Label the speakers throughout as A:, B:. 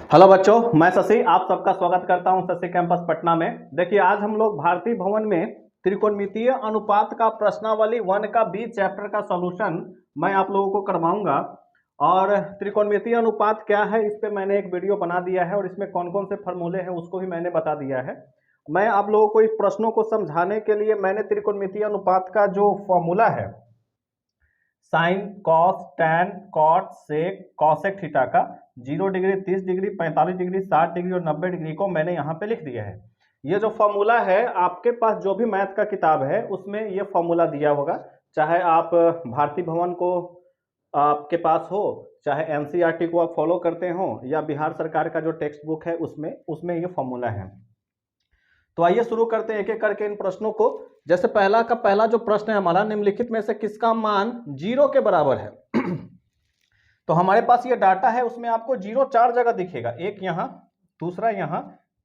A: Hello बच्चों, मैं शशि आप सबका स्वागत करता हूं शशि कैंपस पटना में। देखिए, आज हम लोग भारतीय भवन में त्रिकोणमितीय अनुपात का प्रश्नावली 1 का बी चैप्टर का सॉल्यूशन मैं आप लोगों को करवाऊंगा। और त्रिकोणमितीय अनुपात क्या है, इस पे मैंने एक वीडियो बना दिया है और इसमें कौन कौन से फॉर्मूले हैं उसको भी मैंने बता दिया है। मैं आप लोगों को इस प्रश्नों को समझाने के लिए मैंने त्रिकोणमितीय अनुपात का जो फॉर्मूला है sine cos tan cot sec cosec theta का 0 डिग्री 30 डिग्री 45 डिग्री 60 डिग्री और 90 डिग्री को मैंने यहाँ पे लिख दिया है। ये जो फॉर्मूला है आपके पास जो भी मैथ का किताब है उसमें ये फॉर्मूला दिया होगा, चाहे आप भारतीय भवन को आपके पास हो, चाहे एनसीईआरटी को आप फॉलो करते हो, या बिहार सरकार का जो टेक्स्ट बुक है उसमें ये फॉर्मूला है। तो आइए शुरू करते हैं एक एक करके इन प्रश्नों को। जैसे पहला जो प्रश्न है हमारा, निम्नलिखित में से किसका मान 0 के बराबर है। तो हमारे पास ये डाटा है, उसमें आपको 0 4 जगह दिखेगा, एक यहाँ, दूसरा यहाँ,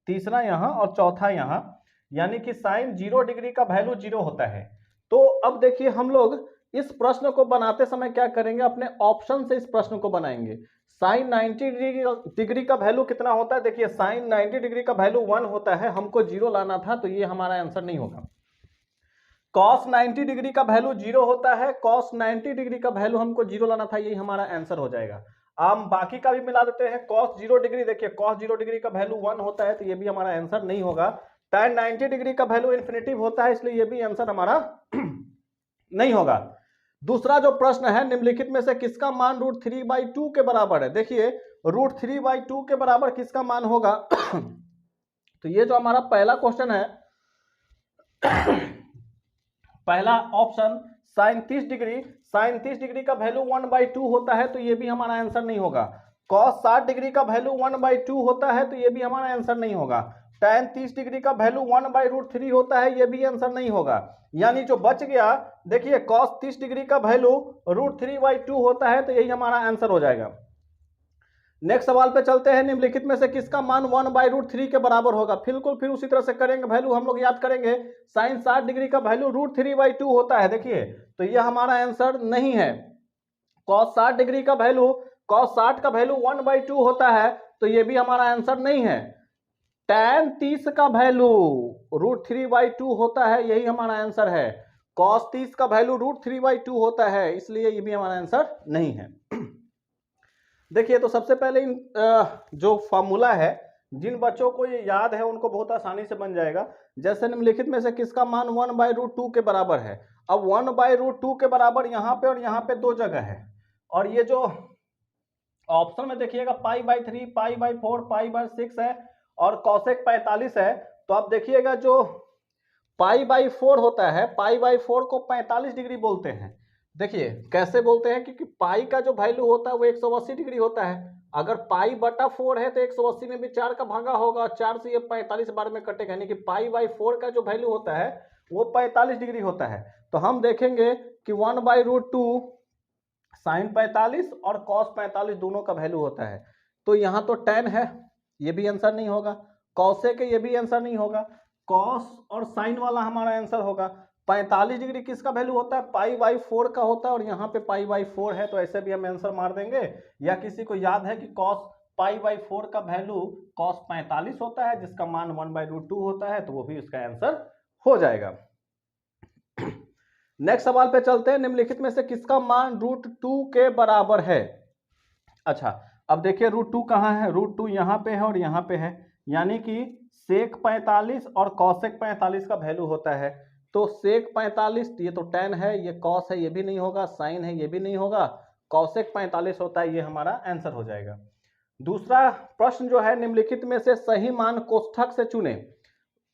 A: तीसरा यहाँ और चौथा यहाँ, यानी कि साइन 0 डिग्री का वैल्यू 0 होता है। तो अब देखिए, हम लोग इस प्रश्न को बनाते समय क्या करेंगे, अपने ऑप्शन से इस प्रश्न को बनाएंगे। साइन 90 डिग्री का वैल्यू कितना होता है, देखिए साइन 90 डिग्री का वैल्यू 1 होता है, हमको 0 लाना था तो ये हमारा आंसर नहीं होगा। कॉस 90 डिग्री का वैल्यू 0 होता है, कॉस 90 डिग्री का वैल्यू हमको 0 लाना था, यही हमारा आंसर हो जाएगा। हम बाकी का भी मिला देते हैं। कॉस 0 डिग्री, देखिए कॉस 0 डिग्री का वैल्यू 1 होता है तो ये भी हमारा आंसर नहीं होगा। tan 90 डिग्री का वैल्यू इन्फिनिटिव होता है, इसलिए ये भी आंसर हमारा नहीं होगा। दूसरा जो प्रश्न है, निम्नलिखित में से किसका मान √3/2 के बराबर है। देखिए √3/2 के बराबर किसका मान होगा तो ये जो हमारा पहला क्वेश्चन है, पहला ऑप्शन साइन 30 डिग्री का वैल्यू 1/2 होता है तो ये भी हमारा आंसर नहीं होगा। कॉस 60 डिग्री का वैल्यू 1/2 होता है तो ये भी हमारा आंसर नहीं होगा। tan 30 डिग्री का वैल्यू 1/√3 होता है, ये भी आंसर नहीं होगा। यानी जो बच गया, देखिए cos 30 डिग्री का वैल्यू √3/2 होता है तो यही हमारा आंसर हो जाएगा। नेक्स्ट सवाल पे चलते हैं, निम्नलिखित में से किसका मान 1/√3 के बराबर होगा। बिल्कुल फिर उसी तरह से करेंगे, वैल्यू हम लोग याद करेंगे। साइन 60 डिग्री का वैल्यू √3/2 होता है, देखिए तो ये हमारा आंसर नहीं है। cos 60 डिग्री का वैल्यू, cos 60 का वैल्यू 1/2 होता है तो ये भी हमारा आंसर नहीं है। tan 30 का वैल्यू √3/2 होता है, यही हमारा आंसर है। cos 30 का वैल्यू √3/2 होता है, इसलिए ये भी हमारा आंसर नहीं है। देखिए, तो सबसे पहले जो फॉर्मूला है, जिन बच्चों को ये याद है उनको बहुत आसानी से बन जाएगा। जैसे निम्नलिखित में से किसका मान 1/√2 के बराबर है। अब 1/√2 के बराबर यहाँ पे और यहाँ पे दो जगह है, और ये जो ऑप्शन में देखिएगा π/3, π/4, π/6 है और कॉसेक 45 है। तो आप देखिएगा जो π/4 होता है, π/4 को 45 डिग्री बोलते हैं। देखिए कैसे बोलते हैं, क्योंकि पाई का जो वैल्यू होता है वो 180 डिग्री होता है। अगर π/4 है तो 180 में भी 4 का भागा होगा और 4 से ये 45 बार में कटेगा, यानी कि π/4 का जो वैल्यू होता है वो 45 डिग्री होता है। तो हम देखेंगे कि 1/√2 साइन 45 और कॉस 45 दोनों का वैल्यू होता है। तो यहाँ तो tan है, ये भी आंसर नहीं होगा। कॉसेक है, ये भी आंसर नहीं होगा। कॉस और साइन वाला हमारा आंसर होगा। 45 डिग्री किसका वैल्यू होता है, π/4 का होता है, और यहाँ पे π/4 है तो ऐसे भी हम आंसर मार देंगे। या किसी को याद है कि cos π/4 का वैल्यू cos 45 होता है, जिसका मान 1/√2 होता है, तो वो भी उसका आंसर हो जाएगा। नेक्स्ट सवाल पे चलते हैं, निम्नलिखित में से किसका मान √2 के बराबर है। अच्छा, अब देखिए √2 कहाँ है, √2 यहाँ पे है और यहाँ पे है, यानी कि सेक 45 और कॉसेक 45 का वैल्यू होता है। तो सेक 45, ये तो tan है, ये कॉस है, ये भी नहीं होगा, साइन है, ये भी नहीं होगा, कॉसेक 45 होता है, ये हमारा आंसर हो जाएगा। दूसरा प्रश्न जो है, निम्नलिखित में से सही मान कोष्ठक से चुने।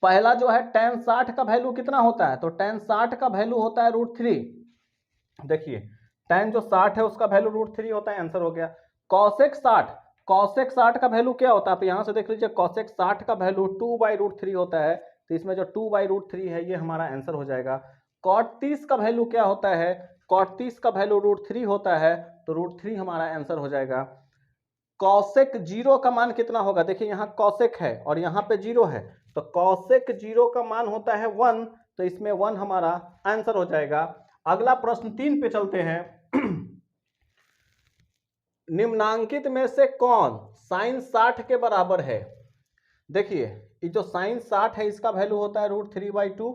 A: पहला जो है tan 60 का वैल्यू कितना होता है, तो tan 60 का वैल्यू होता है √3। देखिए tan जो 60 है उसका वैल्यू √3 होता है, आंसर हो गया। कॉसेक 60 का वैल्यू क्या होता है, आप यहां से देख लीजिए, कॉसेक 60 का वैल्यू 2/√3 होता है, तो इसमें जो 2/√3 है ये हमारा आंसर हो जाएगा। cot 30 का वैल्यू क्या होता है, cot 30 का वैल्यू √3 होता है, तो √3 हमारा आंसर हो जाएगा। कॉसेक 0 का मान कितना होगा, देखिए यहाँ कॉसेक है और यहाँ पे 0 है, तो कॉसेक 0 का मान होता है 1, तो इसमें 1 हमारा आंसर हो जाएगा। अगला प्रश्न 3 पे चलते हैं। निम्नांकित में से कौन साइन 60 के बराबर है। देखिए ये जो साइन 60 है इसका वैल्यू होता है √3/2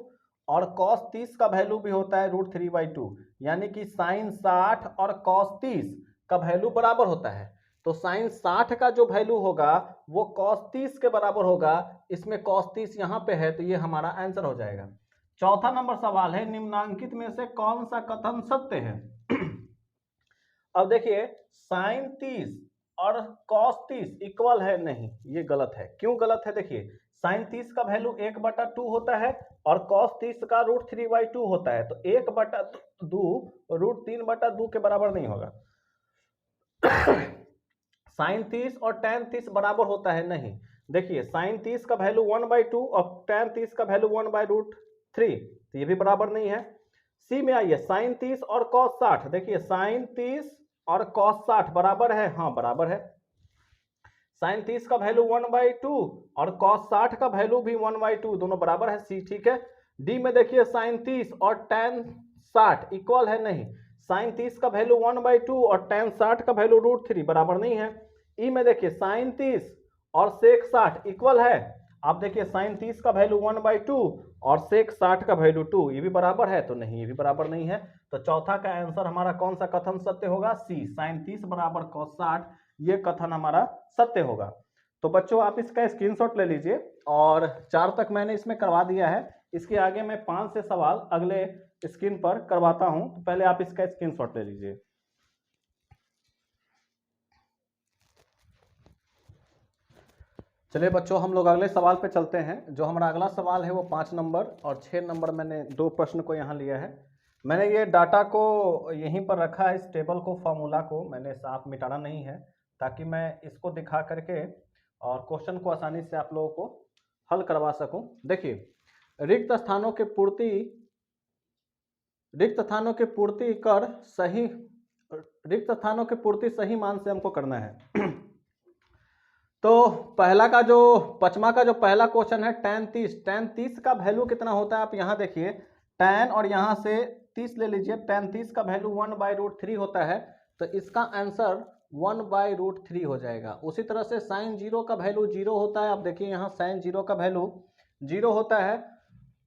A: और कॉस 30 का वैल्यू भी होता है √3/2, यानी कि साइन 60 और कॉस 30 का वैल्यू बराबर होता है। तो साइन 60 का जो वैल्यू होगा वो कॉस 30 के बराबर होगा। इसमें कॉस 30 यहाँ पे है तो ये हमारा आंसर हो जाएगा। चौथा नंबर सवाल है, निम्नांकित में से कौन सा कथन सत्य है? अब देखिए साइन 30 और कॉस 30 इक्वल है, नहीं ये गलत है। क्यों गलत है? देखिए साइन 30 का वैल्यू 1/2 होता है और कॉस 30 का √3/2 होता है, तो 1/2 √3/2 के बराबर नहीं होगा। साइन 30 और tan 30 बराबर होता है, नहीं। देखिए साइन 30 का वैल्यू 1/2 और tan 30 का वैल्यू 1/√3, तो ये भी बराबर नहीं है। सी में आइए, साइन 30 और कॉस 60, देखिए साइन 30 और कॉस 60 बराबर है, हाँ बराबर है। साइन 30 का वैल्यू 1/2 और कॉस 60 का वैल्यू भी 1/2, दोनों बराबर है, सी ठीक है। डी में देखिए साइन 30 और tan 60 इक्वल है, नहीं। साइन 30 का वैल्यू 1/2 और tan 60 का वैल्यू √3 बराबर नहीं है। ई में देखिए साइन 30 और सेक 60 इक्वल है। आप देखिए साइन 30 का वैल्यू 1/2 और सेक 60 का वैल्यू 2, ये भी बराबर है, तो नहीं ये भी बराबर नहीं है। तो चौथा का आंसर हमारा कौन सा कथन सत्य होगा? सी, साइन 30 बराबर कॉस 60, ये कथन हमारा सत्य होगा। तो बच्चों आप इसका स्क्रीनशॉट ले लीजिए और 4 तक मैंने इसमें करवा दिया है। इसके आगे मैं 5 से सवाल अगले स्क्रीन पर करवाता हूं, तो पहले आप इसका स्क्रीनशॉट ले लीजिए। चलिए बच्चों हम लोग अगले सवाल पे चलते हैं। जो हमारा अगला सवाल है वो 5 नंबर और 6 नंबर, मैंने 2 प्रश्न को यहाँ लिया है। मैंने ये डाटा को यहीं पर रखा है, इस टेबल को, फार्मूला को मैंने साफ मिटाना नहीं है, ताकि मैं इसको दिखा करके और क्वेश्चन को आसानी से आप लोगों को हल करवा सकूं। देखिए रिक्त स्थानों के पूर्ति सही मान से हमको करना है। तो पहला का जो 5वां का जो पहला क्वेश्चन है tan 30 का वैल्यू कितना होता है? आप यहाँ देखिए tan और यहाँ से 30 ले लीजिए, tan 30 का वैल्यू 1/√3 होता है, तो इसका आंसर 1/√3 हो जाएगा। उसी तरह से साइन 0 का वैल्यू 0 होता है, आप देखिए यहाँ साइन 0 का वैल्यू 0 होता है।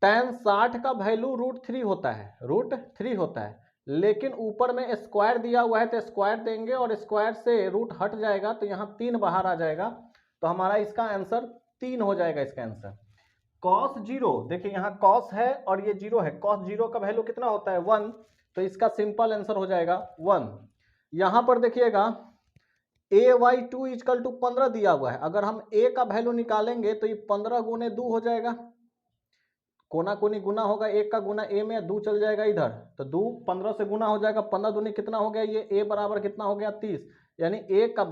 A: tan 60 का वैल्यू √3 होता है, √3 होता है, लेकिन ऊपर में स्क्वायर दिया हुआ है तो स्क्वायर देंगे और स्क्वायर से रूट हट जाएगा, तो यहाँ 3 बाहर आ जाएगा, तो हमारा इसका आंसर 3 हो जाएगा। इसका आंसर cos 0, देखिए यहाँ cos है और ये 0 है, cos 0 का वैल्यू कितना होता है? 1, तो इसका सिंपल आंसर हो जाएगा 1। यहाँ पर देखिएगा a/2 = 15 दिया हुआ है, अगर हम a का वैल्यू निकालेंगे तो ये 15 × 2 हो जाएगा, कोना कोनी गुना होगा, 1 का गुना a में, 2 चल जाएगा इधर, तो 2 15 से गुना हो जाएगा, 15 दूनी कितना हो गया? ये a बराबर कितना हो गया? 30, यानी a का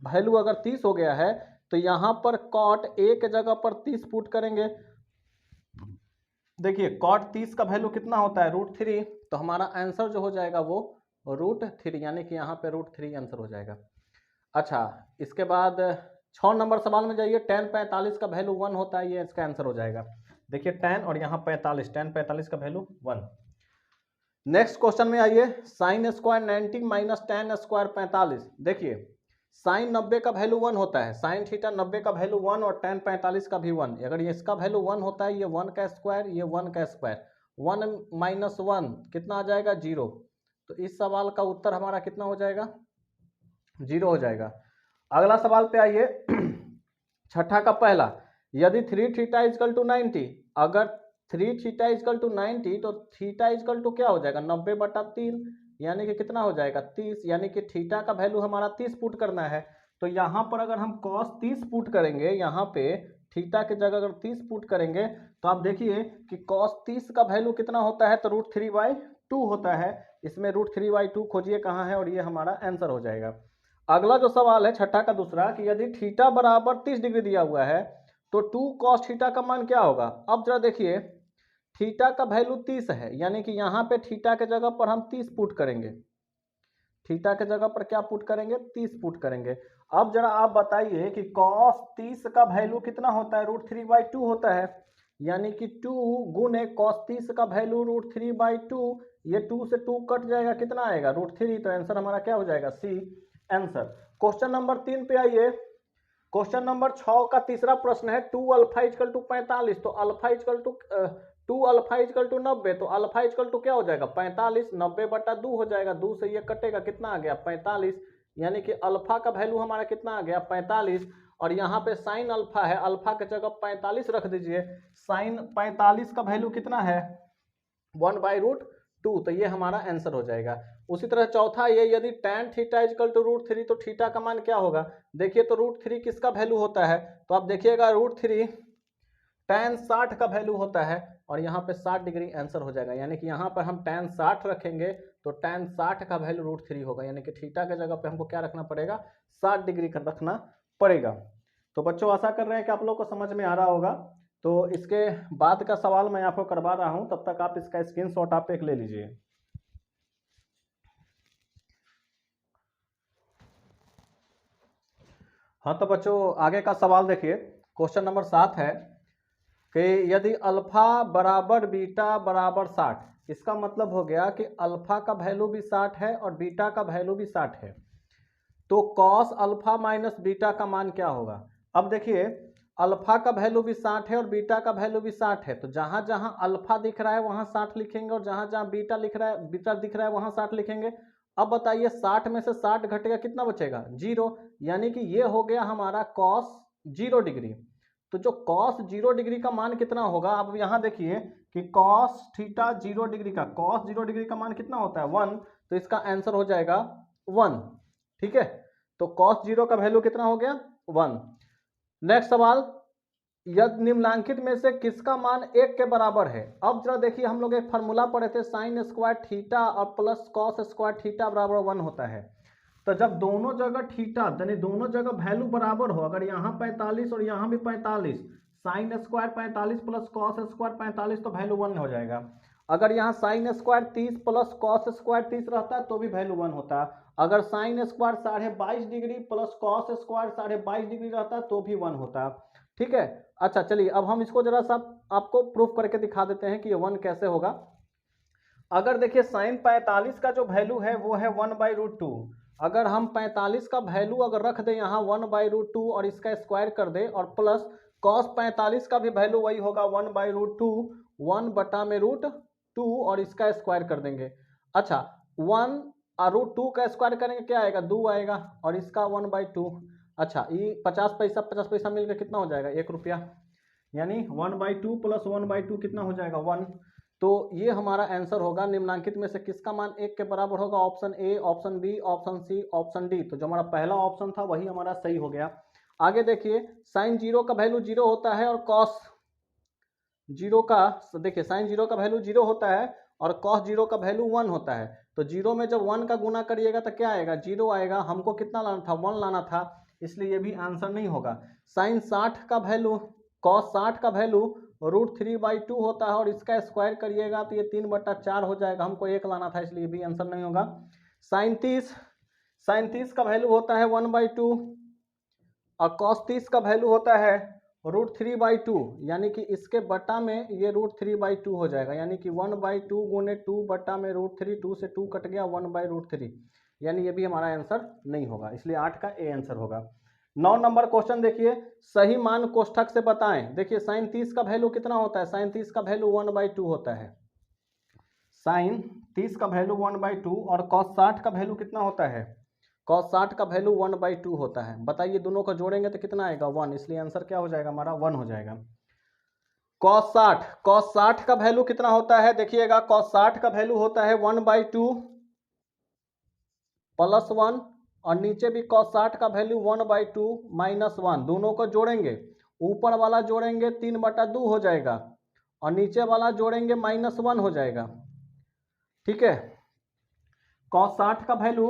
A: वैल्यू अगर 30 हो गया है तो यहाँ पर cot a के जगह पर 30 पुट करेंगे। देखिए cot 30 का वैल्यू कितना होता है? √3, तो हमारा आंसर जो हो जाएगा वो √3, यानी कि यहाँ पे √3 आंसर हो जाएगा। अच्छा इसके बाद 6 नंबर सवाल में जाइए, tan 45 का वैल्यू 1 होता है, ये इसका आंसर हो जाएगा। देखिए tan और यहाँ 45, tan 45 का वैल्यू 1। नेक्स्ट क्वेश्चन में आइए, sine square 90 minus tan square 45। देखिए साइन 90 का वैल्यू 1 होता है, साइन थीटा 90 का वैल्यू 1 और tan 45 का भी 1। अगर ये इसका वैल्यू 1 होता है, ये 1 का स्क्वायर, ये 1 का स्क्वायर, 1 - 1 कितना आ जाएगा? 0। तो इस सवाल का उत्तर हमारा कितना हो जाएगा? 0 हो जाएगा। अगला सवाल पे आइए, छठा का पहला, यदि 3θ = 90, अगर 3θ = 90 तो थीटा इक्वल क्या हो जाएगा? 90/3, यानी कि कितना हो जाएगा? 30, यानी कि थीटा का वैल्यू हमारा 30 पुट करना है। तो यहाँ पर अगर हम cos 30 पुट करेंगे, यहाँ पे थीटा के जगह अगर 30 पुट करेंगे तो आप देखिए कि cos 30 का वैल्यू कितना होता है? तो √3/2 होता है। इसमें √3/2 खोजिए कहाँ है, और ये हमारा आंसर हो जाएगा। अगला जो सवाल है छठा का दूसरा, कि यदि थीटा बराबर 30 डिग्री दिया हुआ है तो 2 cos थीटा का मान क्या होगा? अब जरा देखिए थीटा का वैल्यू 30 है, यानी कि यहाँ पे थीटा के जगह पर हम 30 पुट करेंगे, थीटा के जगह पर क्या पुट करेंगे? 30 पुट करेंगे। अब जरा आप बताइए कि cos 30 का वैल्यू कितना होता है? √3/2 होता है, यानी कि 2 गुने cos 30 का वैल्यू √3/2, ये 2 से 2 कट जाएगा, कितना आएगा? √3, तो आंसर हमारा क्या हो जाएगा? C answer. क्वेश्चन नंबर 3 पे आइए, क्वेश्चन नंबर 6 का तीसरा प्रश्न है 2 अल्फा इजकल टू 45, तो alpha equal to 2 alpha equal to 90, तो अल्फा इजकल टू क्या हो जाएगा 45, 90/2 हो जाएगा, 2 से ये कटेगा, कितना आ गया 45, यानी कि अल्फा का वैल्यू हमारा कितना आ गया 45, और यहाँ पे साइन अल्फा है, अल्फा के जगह 45 रख दीजिए, साइन 45 का वैल्यू कितना है 1/√2, तो ये हमारा आंसर हो जाएगा। उसी तरह चौथा ये यदि tan थीटा इजकल टू √3, तो थीटा का मान क्या होगा, देखिए तो √3 किसका वैल्यू होता है, तो आप देखिएगा √3 tan 60 का वैल्यू होता है, और यहाँ पे 60 डिग्री आंसर हो जाएगा, यानी कि यहाँ पर हम tan 60 रखेंगे तो tan 60 का वैल्यू √3 होगा, यानी कि थीटा के जगह पे हमको क्या रखना पड़ेगा 60 डिग्री का रखना पड़ेगा। तो बच्चों आशा कर रहे हैं कि आप लोग को समझ में आ रहा होगा। तो इसके बाद का सवाल मैं आपको करवा रहा हूं, तब तक आप इसका स्क्रीनशॉट आप एक ले लीजिए। हाँ तो बच्चों आगे का सवाल देखिए, क्वेश्चन नंबर 7 है कि यदि अल्फा बराबर बीटा बराबर 60, इसका मतलब हो गया कि अल्फा का वैल्यू भी 60 है और बीटा का वैल्यू भी 60 है, तो कॉस अल्फा माइनस बीटा का मान क्या होगा। अब देखिए अल्फा का वैल्यू भी 60 है और बीटा का वैल्यू भी 60 है, तो जहां जहां अल्फा दिख रहा है वहां 60 लिखेंगे, और जहां जहां बीटा लिख रहा है बीटा दिख रहा है वहां 60 लिखेंगे। अब बताइए 60 में से 60 घटेगा कितना बचेगा 0, यानी कि ये हो गया हमारा कॉस 0 डिग्री। तो जो कॉस 0 डिग्री का मान कितना होगा, अब यहाँ देखिए कि कॉस थीटा 0 डिग्री का, कॉस 0 डिग्री का मान कितना होता है 1, तो इसका आंसर हो जाएगा 1। ठीक है, तो कॉस 0 का वैल्यू कितना हो गया 1। नेक्स्ट सवाल, यदि निम्नलिखित में से किसका मान 1 के बराबर है। अब जरा देखिए हम लोग एक फार्मूला पढ़े थे, साइन स्क्वायर थीटा और प्लस कॉस स्क्वायर थीटा बराबर 1 होता है। तो जब दोनों जगह थीटा यानी दोनों जगह वैल्यू बराबर हो, अगर यहाँ 45 और यहाँ भी 45, sine square 45 plus cos square 45, तो वैल्यू 1 हो जाएगा। अगर यहाँ sine square 30 plus cos square 30 रहता तो भी वैल्यू 1 होता। अगर sine square 22.5 degree plus cos square 22.5 degree रहता तो भी 1 होता। ठीक है, अच्छा चलिए अब हम इसको जरा सा आपको प्रूफ करके दिखा देते हैं कि ये 1 कैसे होगा। अगर देखिए साइन 45 का जो वैल्यू है वो है 1/√2, अगर हम 45 का वैल्यू अगर रख दें यहाँ 1/√2 और इसका स्क्वायर कर दें, और प्लस कॉस 45 का भी वैल्यू वही होगा 1/√2, 1/√2 और इसका स्क्वायर कर देंगे। अच्छा 1/√2 का स्क्वायर करेंगे क्या आएगा 2 आएगा, और इसका 1/2। अच्छा ये 50 पैसा मिलकर कितना हो जाएगा 1 रुपया, यानी 1/2 प्लस 1/2 कितना हो जाएगा 1। तो ये हमारा आंसर होगा निम्नलिखित में से किसका मान 1 के बराबर होगा, option A, option B, option C, option D. तो जो हमारा पहला ऑप्शन था वही हमारा सही हो गया। आगे देखिए साइन 0 का वैल्यू 0 होता है और कॉस 0 का, देखिए साइन 0 का वैल्यू 0 होता है और कॉस 0 का वैल्यू 1 होता है। तो 0 में जब 1 का गुना करिएगा तो क्या आएगा 0 आएगा, हमको कितना लाना था 1 लाना था, इसलिए ये भी आंसर नहीं होगा। साइन 60 का वैल्यू, कॉस 60 का वैल्यू √3/2 होता है और इसका स्क्वायर करिएगा तो ये 3/4 हो जाएगा, हमको 1 लाना था, इसलिए भी आंसर नहीं होगा। साइन 30 का वैल्यू होता है 1/2 और कॉस 30 का वैल्यू होता है √3/2, यानी कि इसके बटा में ये √3/2 हो जाएगा, यानी कि 1/2 गुने 2 बटा में √3, 2 से 2 कट गया 1/√3, यानी ये भी हमारा आंसर नहीं होगा, इसलिए 8 का ए आंसर होगा। 9 नंबर क्वेश्चन देखिए, सही मान कोष्ठक से बताएं। देखिए साइन 30 का वैल्यू कितना होता है, साइन 30 का वैल्यू 1/2 होता है, साइन 30 का वैल्यू 1/2 और कॉस 60 का वैल्यू कितना होता है, कॉस 60 का वैल्यू 1/2 होता है। बताइए दोनों को जोड़ेंगे तो कितना आएगा 1, इसलिए आंसर क्या हो जाएगा हमारा 1 हो जाएगा। कॉस 60 का वैल्यू कितना होता है, देखिएगा कॉस 60 का वैल्यू होता है 1/2 प्लस 1, और नीचे भी cos 60 का वैल्यू 1/2 माइनस 1, दोनों को जोड़ेंगे, ऊपर वाला जोड़ेंगे 3/2 हो जाएगा और नीचे वाला जोड़ेंगे -1 हो जाएगा। ठीक है, cos 60 का वैल्यू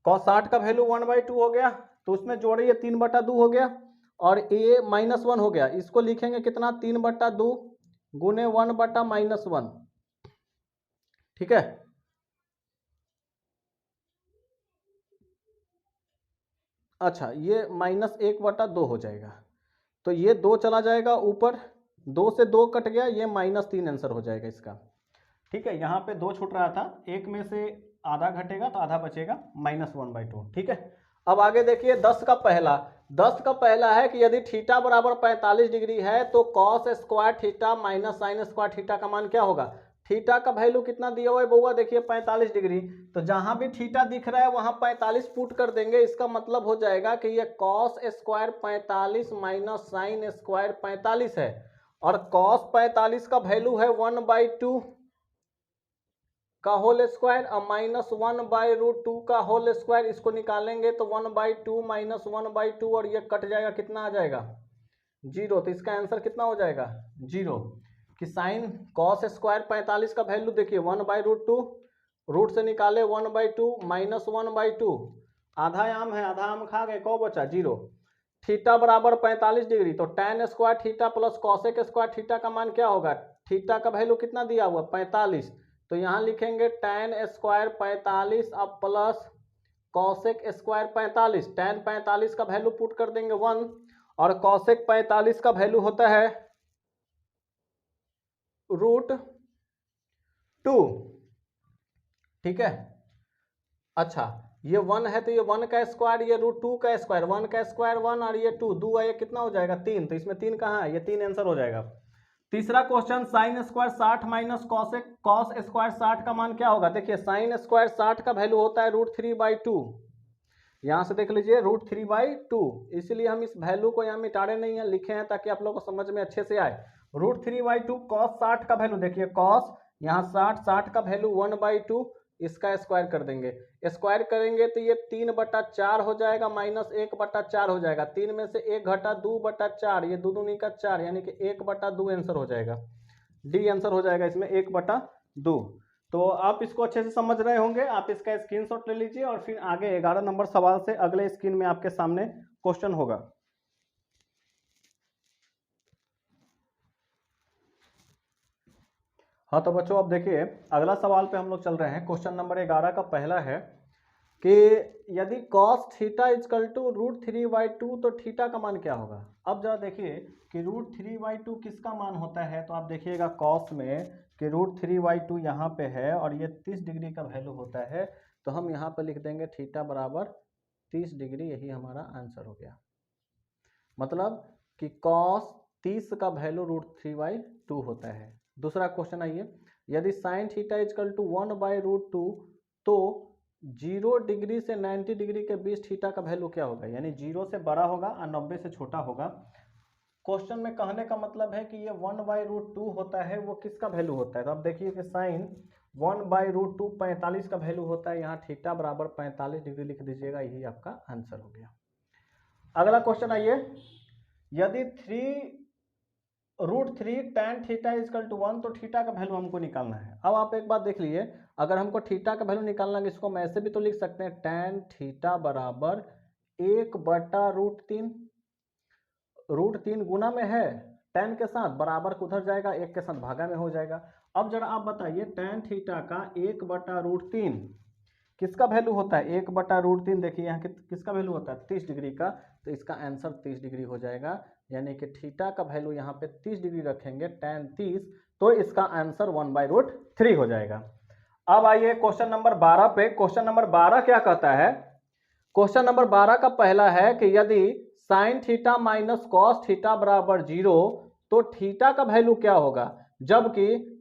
A: 1/2 हो गया, तो उसमें जोड़िए 3/2 हो गया और ये -1 हो गया, इसको लिखेंगे कितना 3/2 गुने 1/-1। ठीक है, अच्छा ये -1/2 हो जाएगा, तो ये 2 चला जाएगा ऊपर, 2 से 2 कट गया, ये -3 आंसर हो जाएगा इसका। ठीक है, यहाँ पे 2 छूट रहा था, एक में से आधा घटेगा तो आधा बचेगा -1/2। ठीक है, अब आगे देखिए 10 का पहला है कि यदि थीटा बराबर 45 डिग्री है तो cos square theta minus sine square theta का मान क्या होगा। थीटा का वैल्यू कितना दिया हुआ है बउआ, देखिए 45 डिग्री, तो जहां भी थीटा दिख रहा है वहां 45 पुट कर देंगे। इसका मतलब हो जाएगा कि ये cos square 45 minus sine square 45 है, और कॉस 45 का वैल्यू है 1/2 का होल स्क्वायर और माइनस 1/√2 का होल स्क्वायर। इसको निकालेंगे तो 1/2 माइनस 1/2 और ये कट जाएगा, कितना आ जाएगा 0। तो इसका आंसर कितना हो जाएगा 0। कि साइन कॉस स्क्वायर 45 का वैल्यू देखिए 1/√2, रूट से निकाले 1/2 माइनस 1/2, आधा आम है आधा आम खा गए, कौ बचा 0। थीटा बराबर 45 डिग्री, तो tan square theta plus cosec square theta का मान क्या होगा। थीटा का वैल्यू कितना दिया हुआ 45, तो यहाँ लिखेंगे tan स्क्वायर 45 अब प्लस कॉसेक स्क्वायर 45। tan 45 का वैल्यू पुट कर देंगे 1 और कॉसेक 45 का वैल्यू होता है √2। ठीक है, अच्छा ये 1 है तो ये 1 का स्क्वायर, ये √2 का स्क्वायर, 1 का स्क्वायर 1 और ये 2, 2 ये कितना हो जाएगा 3, तो इसमें 3 कहाँ है, ये 3 आंसर हो जाएगा। तीसरा question sine square 60 minus cos square 60 का मान क्या होगा। देखिए साइन स्क्वायर 60 का वैल्यू होता है √3/2, यहाँ से देख लीजिए √3/2, इसलिए हम इस वैल्यू को यहाँ मिटारे नहीं है, लिखे हैं ताकि आप लोग को समझ में अच्छे से आए। √3/2 कॉस 60 का वैल्यू देखिए कॉस यहाँ 60 का वैल्यू 1/2, इसका स्क्वायर कर देंगे, स्क्वायर करेंगे तो ये 3/4 हो जाएगा माइनस 1/4 हो जाएगा, 3 में से 1 घटा 2/4, ये 2 दूनी का 4 यानी कि 1/2 आंसर हो जाएगा, डी आंसर हो जाएगा इसमें 1/2। तो आप इसको अच्छे से समझ रहे होंगे, आप इसका स्क्रीनशॉट ले लीजिए और फिर आगे 11 नंबर सवाल से अगले स्क्रीन में आपके सामने क्वेश्चन होगा। हाँ तो बच्चों अब देखिए अगला सवाल पे हम लोग चल रहे हैं। क्वेश्चन नंबर 11 का पहला है कि यदि cos थीटा इजकल टू √3/2 तो थीटा का मान क्या होगा। अब जरा देखिए कि √3/2 किसका मान होता है, तो आप देखिएगा cos में कि √3/2 यहाँ पे है और ये 30 डिग्री का वैल्यू होता है, तो हम यहाँ पे लिख देंगे थीटा बराबर 30 डिग्री, यही हमारा आंसर हो गया। मतलब कि cos 30 का वैल्यू √3/2 होता है। दूसरा क्वेश्चन आइए, यदि साइन थीटा इजकल टू 1/√2 तो 0 डिग्री से 90 डिग्री के बीच थीटा का वैल्यू क्या होगा, यानी 0 से बड़ा होगा और 90 से छोटा होगा। क्वेश्चन में कहने का मतलब है कि ये 1/√2 होता है, वो किसका वैल्यू होता है। तो अब देखिए कि साइन 1/√2 45 का वैल्यू होता है, यहाँ थीटा बराबर 45 डिग्री लिख दीजिएगा, यही आपका आंसर हो गया। अगला क्वेश्चन आइए, यदि √3 tan थीटा इजकल टू 1 तो थीटा का वैल्यू हमको निकालना है। अब आप एक बात देख लीजिए, अगर हमको थीटा का वैल्यू निकालना है इसको हम ऐसे भी तो लिख सकते हैं tan थीटा बराबर 1/√3, √3 गुना में है tan के साथ, बराबर को उधर जाएगा 1 के साथ भागा में हो जाएगा। अब जरा आप बताइए tan थीटा का 1/√3 किसका वैल्यू होता है, 1/√3 देखिए यहाँ किसका वैल्यू होता है 30 डिग्री का, तो इसका आंसर 30 डिग्री हो जाएगा, यानी कि थीटा का वैल्यू यहाँ पे 30 डिग्री रखेंगे tan 30, तो इसका आंसर 1/√3 हो जाएगा। अब आइए क्वेश्चन नंबर 12 पे। क्वेश्चन नंबर 12 क्या कहता है, क्वेश्चन नंबर 12 का पहला है कि यदि sine theta minus cos theta बराबर 0 तो थीटा का वैल्यू क्या होगा, जबकि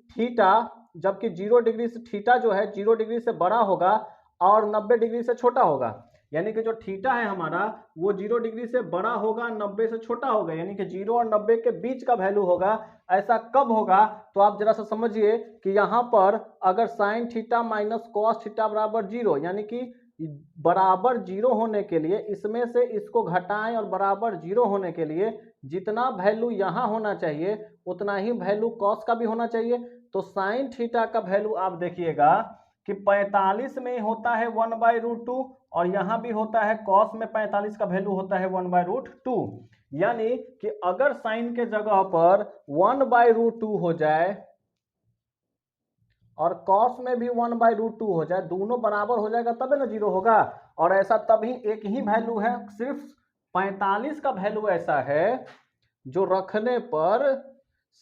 A: 0 डिग्री से थीटा जो है 0 डिग्री से बड़ा होगा और 90 डिग्री से छोटा होगा, यानी कि जो थीटा है हमारा वो 0 डिग्री से बड़ा होगा 90 से छोटा होगा, यानी कि 0 और 90 के बीच का वैल्यू होगा। ऐसा कब होगा, तो आप जरा सा समझिए कि यहाँ पर अगर sine theta minus cos theta बराबर 0, यानी कि बराबर 0 होने के लिए इसमें से इसको घटाएं और बराबर 0 होने के लिए जितना वैल्यू यहाँ होना चाहिए उतना ही वैल्यू कॉस का भी होना चाहिए। तो साइन थीटा का वैल्यू आप देखिएगा कि 45 में होता है 1/√2 और यहाँ भी होता है कॉस में 45 का वैल्यू होता है 1/√2, यानी कि अगर साइन के जगह पर 1/√2 हो जाए और कॉस में भी 1/√2 हो जाए, दोनों बराबर हो जाएगा तब ना 0 होगा। और ऐसा तभी एक ही वैल्यू है, सिर्फ 45 का वैल्यू ऐसा है जो रखने पर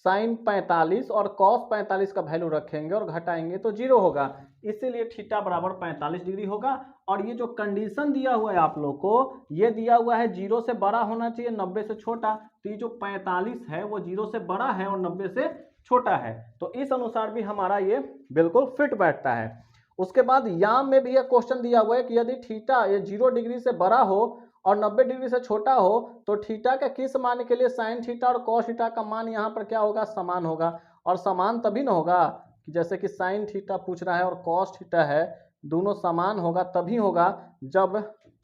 A: साइन 45 और कॉस 45 का वैल्यू रखेंगे और घटाएंगे तो 0 होगा, इसीलिए थीटा बराबर 45 डिग्री होगा। और ये जो कंडीशन दिया हुआ है आप लोग को, ये दिया हुआ है 0 से बड़ा होना चाहिए 90 से छोटा, तो ये जो 45 है वो 0 से बड़ा है और 90 से छोटा है, तो इस अनुसार भी हमारा ये बिल्कुल फिट बैठता है। उसके बाद यहाँ में भी एक क्वेश्चन दिया हुआ है कि यदि थीटा ये 0 डिग्री से बड़ा हो और 90 डिग्री से छोटा हो तो थीटा का किस मान के लिए साइन थीटा और कॉस थीटा का मान यहाँ पर क्या होगा, समान होगा। और समान तभी ना होगा कि जैसे कि साइन थीटा पूछ रहा है और कॉस थीटा है, दोनों समान होगा तभी होगा जब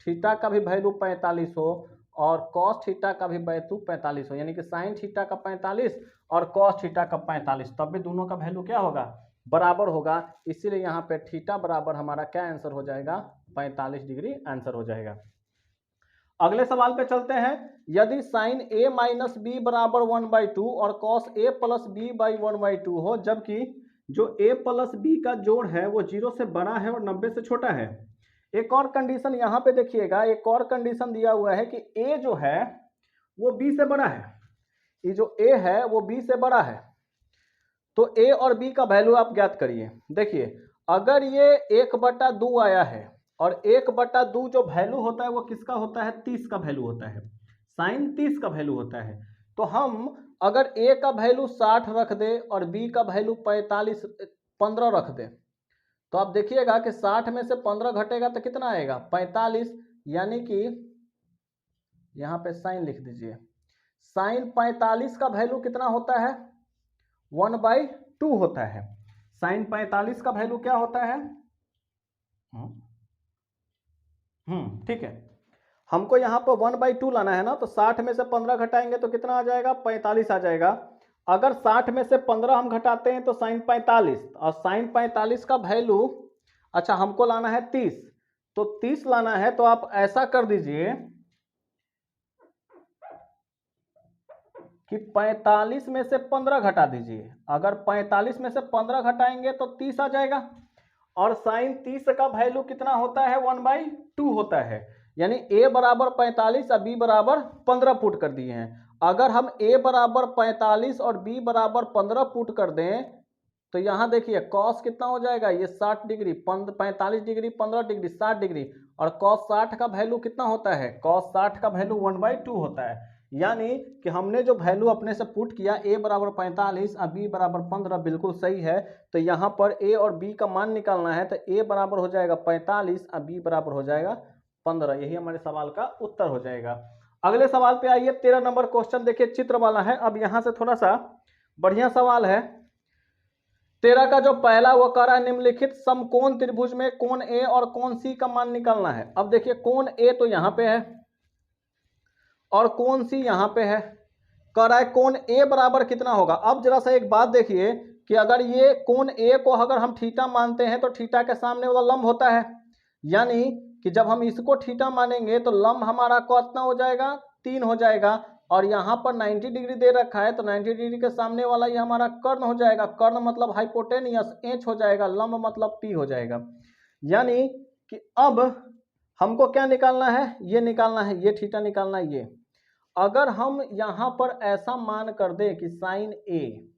A: थीटा का भी वैल्यू 45 हो और कॉस थीटा का भी वैल्यू 45 हो, यानी कि साइन थीटा का 45 और कॉस थीटा का 45, तब भी दोनों का वैल्यू क्या होगा, बराबर होगा। इसीलिए यहाँ पे थीटा बराबर हमारा क्या आंसर हो जाएगा, 45 डिग्री आंसर हो जाएगा। अगले सवाल पे चलते हैं। यदि साइन a माइनस बी बराबर 1/2 और cos a plus B by 1/2 हो, जबकि जो a प्लस बी का जोड़ है वो 0 से बड़ा है और 90 से छोटा है। एक और कंडीशन यहाँ पे देखिएगा, एक और कंडीशन दिया हुआ है कि a जो है वो b से बड़ा है, ये जो a है वो b से बड़ा है, तो a और b का वैल्यू आप ज्ञात करिए। देखिए अगर ये 1/2 आया है और 1/2 जो वैल्यू होता है वो किसका होता है, 30 का वैल्यू होता है, साइन 30 का वैल्यू होता है। तो हम अगर a का वैल्यू 60 रख दे और b का वैल्यू 15 रख दे, तो आप देखिएगा कि 60 में से 15 घटेगा तो कितना आएगा, 45, यानी कि यहाँ पे साइन लिख दीजिए, साइन 45 का वैल्यू कितना होता है, 1/2 होता है। साइन 45 का वैल्यू क्या होता है, ठीक है, हमको यहाँ पर 1/2 लाना है ना, तो 60 में से 15 घटाएंगे तो कितना आ जाएगा, 45 आ जाएगा। अगर 60 में से 15 हम घटाते हैं तो साइन 45, और साइन 45 का वैल्यू अच्छा हमको लाना है 30, तो 30 लाना है, तो आप ऐसा कर दीजिए कि 45 में से 15 घटा दीजिए। अगर 45 में से 15 घटाएंगे तो 30 आ जाएगा, और साइन 30 का वैल्यू कितना होता है, 1/2 होता है, यानी a बराबर 45 और b बराबर 15 पुट कर दिए हैं। अगर हम a बराबर 45 और b बराबर 15 पुट कर दें तो यहाँ देखिए कॉस कितना हो जाएगा, ये 60 डिग्री, 45 डिग्री 15 डिग्री 60 डिग्री, और कॉस 60 का वैल्यू कितना होता है, कॉस 60 का वैल्यू 1/2 होता है। यानी कि हमने जो वैल्यू अपने से पुट किया a बराबर 45 और b बराबर 15 बिल्कुल सही है। तो यहाँ पर a और b का मान निकालना है, तो a बराबर हो जाएगा 45 और b बराबर हो जाएगा 15, यही हमारे सवाल का उत्तर हो जाएगा। अगले सवाल पे आइए, 13 नंबर क्वेश्चन देखिए, चित्र वाला है। अब यहाँ से थोड़ा सा बढ़िया सवाल है। 13 का जो पहला वो कह रहा है निम्नलिखित समकोण त्रिभुज में कोण a और कोण c का मान निकालना है। अब देखिए कोण a तो यहाँ पे है और कोण c यहाँ पे है, कह रहा है कोण a बराबर कितना होगा। अब जरा सा एक बात देखिए कि अगर ये कोण a को अगर हम थीटा मानते हैं तो थीटा के सामने वाला लंब होता है, यानी कि जब हम इसको थीटा मानेंगे तो लंब हमारा कितना हो जाएगा, 3 हो जाएगा, और यहाँ पर 90 डिग्री दे रखा है तो 90 डिग्री के सामने वाला ये हमारा कर्ण हो जाएगा, कर्ण मतलब हाइपोटेनियस, एच हो जाएगा, लंब मतलब पी हो जाएगा। यानी कि अब हमको क्या निकालना है, ये निकालना है, ये थीटा निकालना है। ये अगर हम यहाँ पर ऐसा मान कर दे कि साइन ए,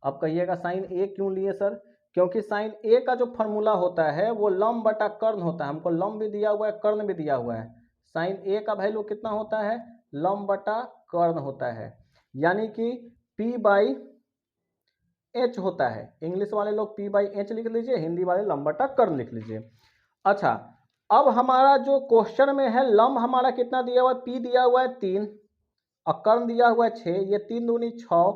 A: अब कहिएगा साइन ए क्यों लिए सर, क्योंकि साइन ए का जो फॉर्मूला होता है वो लंब बटा कर्ण होता है, हमको लंब भी दिया हुआ है कर्ण भी दिया हुआ है। साइन ए का वैल्यू कितना होता है, लंब बटा कर्ण होता है, यानी कि p बाई एच होता है। इंग्लिश वाले लोग p बाई एच लिख लीजिए, हिंदी वाले लंब बटा कर्ण लिख लीजिए। अच्छा अब हमारा जो क्वेश्चन में है लंब हमारा कितना दिया हुआ है, p दिया हुआ है 3 और कर्ण दिया हुआ है 6, ये 3 दूनी 6,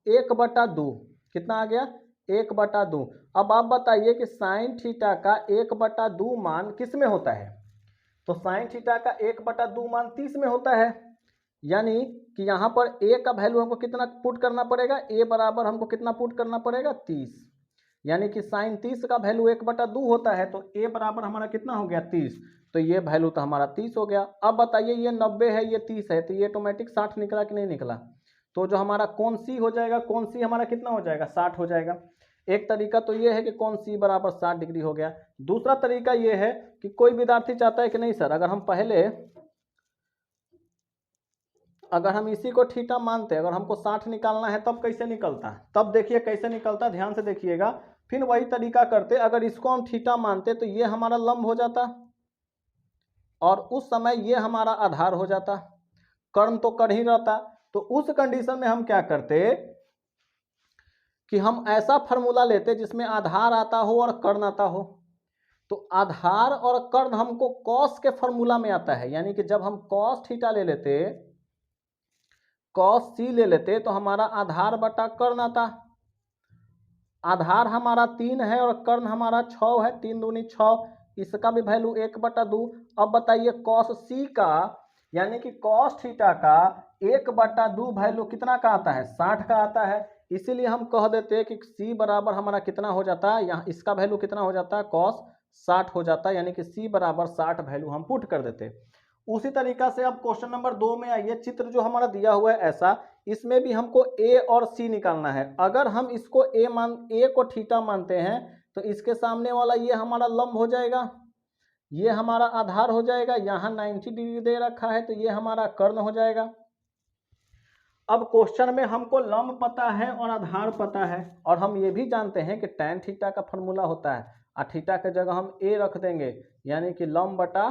A: 1/2 कितना आ गया, 1/2। अब आप बताइए कि साइन थीटा का 1/2 मान किस में होता है, तो साइन थीटा का 1/2 मान 30 में होता है, यानी कि यहाँ पर a का वैल्यू हमको कितना पुट करना पड़ेगा, a बराबर हमको कितना पुट करना पड़ेगा, 30, यानी कि साइन 30 का वैल्यू 1/2 होता है, तो a बराबर हमारा कितना हो गया, 30, तो ये वैल्यू तो हमारा 30 हो गया। अब बताइए ये 90 है ये 30 है, तो ये ऑटोमेटिक 60 निकला कि नहीं निकला, तो जो हमारा कोण सी हो जाएगा, कोण सी हमारा कितना हो जाएगा, 60 हो जाएगा। एक तरीका तो ये है कि कोण सी बराबर 60 डिग्री हो गया। दूसरा तरीका ये है कि कोई विद्यार्थी चाहता है कि नहीं सर अगर हम पहले अगर हम इसी को थीटा मानते, अगर हमको 60 निकालना है तब कैसे निकलता है, तब देखिए कैसे निकलता, ध्यान से देखिएगा। फिर वही तरीका करते, अगर इसको हम थीटा मानते तो ये हमारा लंब हो जाता और उस समय ये हमारा आधार हो जाता, कर्ण तो कर्ण ही रहता। तो उस कंडीशन में हम क्या करते कि हम ऐसा फॉर्मूला लेते जिसमें आधार आता हो और कर्ण आता हो। तो आधार और कर्ण हमको कॉस के फॉर्मूला में आता है, यानी कि जब हम कॉस थीटा ले लेते, कॉस सी ले लेते तो हमारा आधार बटा कर्ण आता। आधार हमारा 3 है और कर्ण हमारा 6 है, 3 दूनी 6, इसका भी वैल्यू 1/2। अब बताइए कॉस सी का यानी कि कॉस थीटा का 1/2 वैल्यू कितना का आता है, 60 का आता है। इसीलिए हम कह देते हैं कि सी बराबर हमारा कितना हो जाता है, यहाँ इसका वैल्यू कितना हो जाता है, कॉस 60 हो जाता है, यानी कि सी बराबर 60 वैल्यू हम पुट कर देते। उसी तरीका से अब क्वेश्चन नंबर 2 में आइए, चित्र जो हमारा दिया हुआ है ऐसा, इसमें भी हमको ए और सी निकालना है। अगर हम इसको ए को थीटा मानते हैं तो इसके सामने वाला ये हमारा लंब हो जाएगा, ये हमारा आधार हो जाएगा, यहाँ 90 डिग्री दे रखा है तो ये हमारा कर्ण हो जाएगा। अब क्वेश्चन में हमको लंब पता है और आधार पता है, और हम ये भी जानते हैं कि tan थीटा का फॉर्मूला होता है, और थीटा के जगह हम ए रख देंगे, यानी कि लंब बटा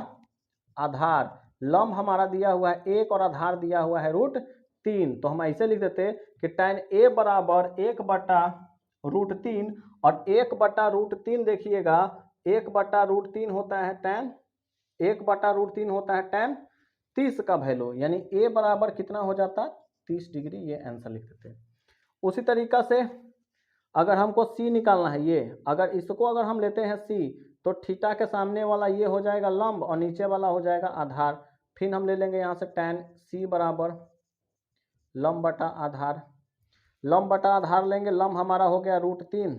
A: आधार। लंब हमारा दिया हुआ है 1 और आधार दिया हुआ है √3, तो हम ऐसे लिख देते कि tan ए बराबर 1/√3, और 1/√3 देखिएगा 1/√3 होता है tan, 1/√3 होता है tan 30 का वैल्यू, यानी ए बराबर कितना हो जाता 30 डिग्री, ये आंसर लिख देते हैं। उसी तरीका से अगर हमको सी निकालना है, ये अगर इसको अगर हम लेते हैं सी तो थीटा के सामने वाला ये हो जाएगा लंब और नीचे वाला हो जाएगा आधार। फिर हम ले लेंगे यहाँ से tan सी बराबर लंब बटा आधार, लंब बटा आधार लेंगे, लंब हमारा हो गया √3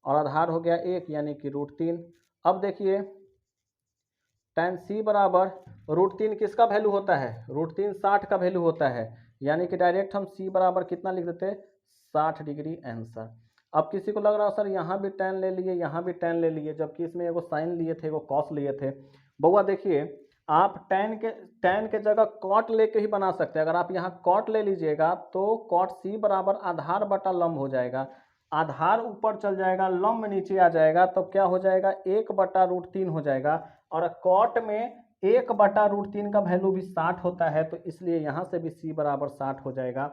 A: और आधार हो गया 1, यानी कि √3। अब देखिए tan सी बराबर √3 किसका वैल्यू होता है, √3 60 का वैल्यू होता है, यानी कि डायरेक्ट हम सी बराबर कितना लिख देते 60 डिग्री आंसर। अब किसी को लग रहा है सर यहाँ भी tan ले लिए, यहाँ भी tan ले लिए, जबकि इसमें एगो साइन लिए थे, एगो कॉस लिए थे। बउआ देखिए आप tan के जगह कॉट लेके ही बना सकते हैं। अगर आप यहाँ कॉट ले लीजिएगा तो कॉट सी बराबर आधार बटा लंब हो जाएगा, आधार ऊपर चल जाएगा, लंब नीचे आ जाएगा, तो क्या हो जाएगा 1/√3 हो जाएगा। और कॉट में 1/√3 का वैल्यू भी 60 होता है, तो इसलिए यहाँ से भी सी बराबर 60 हो जाएगा।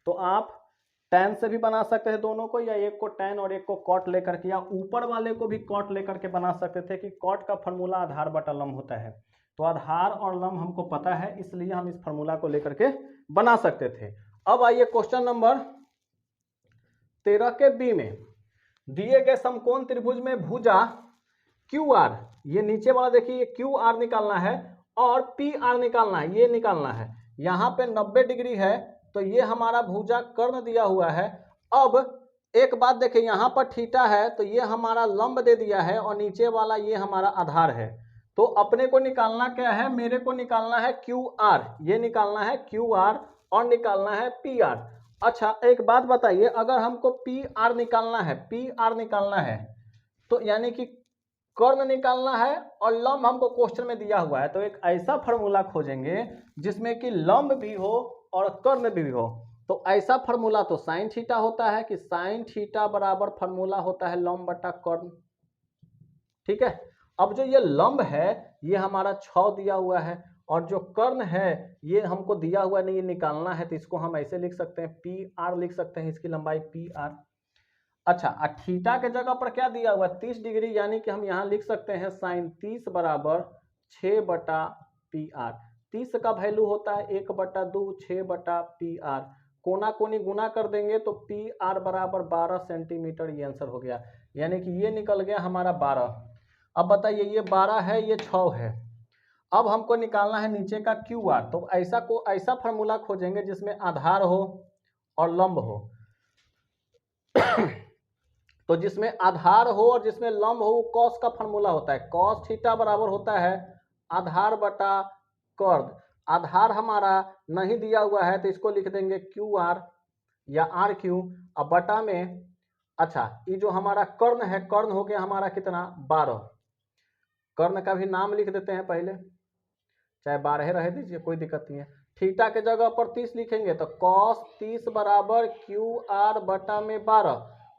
A: तो आप tan से भी बना सकते हैं दोनों को, या एक को tan और एक को कॉट लेकर के, या ऊपर वाले को भी कॉट लेकर के बना सकते थे कि कॉट का फॉर्मूला आधार बटा लंब होता है। तो आधार और लंब हमको पता है, इसलिए हम इस फॉर्मूला को लेकर के बना सकते थे। अब आइए क्वेश्चन नंबर 13 के बी में, दिए गए समकोण त्रिभुज में भुजा QR, ये नीचे वाला देखिए QR निकालना है और PR निकालना है, ये निकालना है। यहाँ पे 90 डिग्री है तो ये हमारा भुजा कर्ण दिया हुआ है। अब एक बात देखिए, यहाँ पर थीटा है तो ये हमारा लंब दे दिया है और नीचे वाला ये हमारा आधार है। तो अपने को निकालना क्या है, मेरे को निकालना है QR, ये निकालना है QR और निकालना है PR। अच्छा एक बात बताइए, अगर हमको PR निकालना है तो यानी कि कर्ण निकालना है और लंब हमको क्वेश्चन में दिया हुआ है, तो एक ऐसा फॉर्मूला खोजेंगे जिसमें कि लंब भी हो और कर्ण भी हो। तो ऐसा फॉर्मूला तो साइन थीटा होता है कि साइन थीटा बराबर फॉर्मूला होता है लंब बटा कर्ण, ठीक है। अब जो ये लंब है ये हमारा 6 दिया हुआ है, और जो कर्ण है ये हमको दिया हुआ नहीं, ये निकालना है, तो इसको हम ऐसे लिख सकते हैं PR लिख सकते हैं, इसकी लंबाई PR। अच्छा थीटा के जगह पर क्या दिया हुआ है 30 डिग्री, यानी कि हम यहाँ लिख सकते हैं साइन 30 बराबर 6/PR। 30 का वैल्यू होता है 1/2, 6/PR, कोना कोनी गुना कर देंगे तो PR बराबर 12 सेंटीमीटर, ये आंसर हो गया, यानी कि ये निकल गया हमारा 12। अब बताइए ये 12 है, ये 6 है। अब हमको निकालना है नीचे का QR, तो ऐसा फॉर्मूला खोजेंगे जिसमें आधार हो और लंब हो। तो जिसमें आधार हो और जिसमें लंब हो वो कॉस का फॉर्मूला होता है, कॉस थीटा बराबर होता है आधार बटा कर्ण। आधार हमारा नहीं दिया हुआ है तो इसको लिख देंगे QR या RQ, अब बटा में, अच्छा ये जो हमारा कर्ण है, कर्ण हो गया हमारा कितना 12, कर्ण का भी नाम लिख देते हैं पहले, चाहे 12 रह दीजिए, कोई दिक्कत नहीं है। थीटा के जगह पर 30 लिखेंगे तो cos 30 बराबर क्यू आर बटा में 12।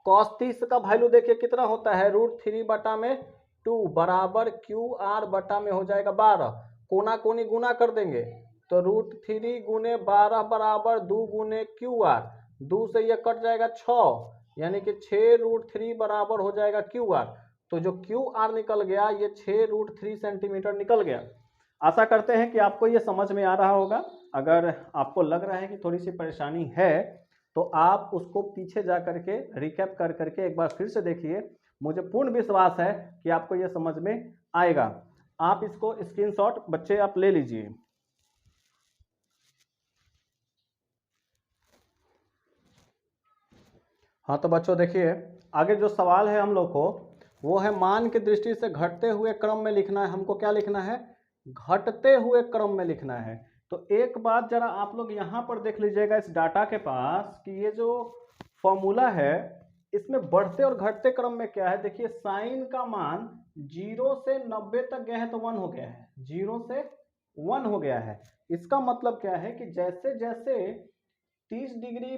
A: cos 30 का वैल्यू देखिए कितना होता है, √3/2 बराबर क्यू आर बटा में हो जाएगा 12। कोना कोनी गुना कर देंगे तो √3 गुने 12 बराबर 2 गुने क्यू आर, 2 से ये कट जाएगा 6, यानी कि 6√3 बराबर हो जाएगा क्यू आर। तो जो क्यू आर निकल गया ये 6√3 सेंटीमीटर निकल गया। आशा करते हैं कि आपको ये समझ में आ रहा होगा। अगर आपको लग रहा है कि थोड़ी सी परेशानी है तो आप उसको पीछे जा करके रिकैप कर करके एक बार फिर से देखिए। मुझे पूर्ण विश्वास है कि आपको ये समझ में आएगा। आप इसको स्क्रीनशॉट बच्चे आप ले लीजिए। हाँ तो बच्चों देखिए, आगे जो सवाल है हम लोग को वो है मान की दृष्टि से घटते हुए क्रम में लिखना है। हमको क्या लिखना है, घटते हुए क्रम में लिखना है। तो एक बात जरा आप लोग यहाँ पर देख लीजिएगा इस डाटा के पास कि ये जो फॉर्मूला है इसमें बढ़ते और घटते क्रम में क्या है। देखिए साइन का मान 0 से 90 तक गया है तो 1 हो गया है, 0 से 1 हो गया है। इसका मतलब क्या है कि जैसे जैसे 30 डिग्री,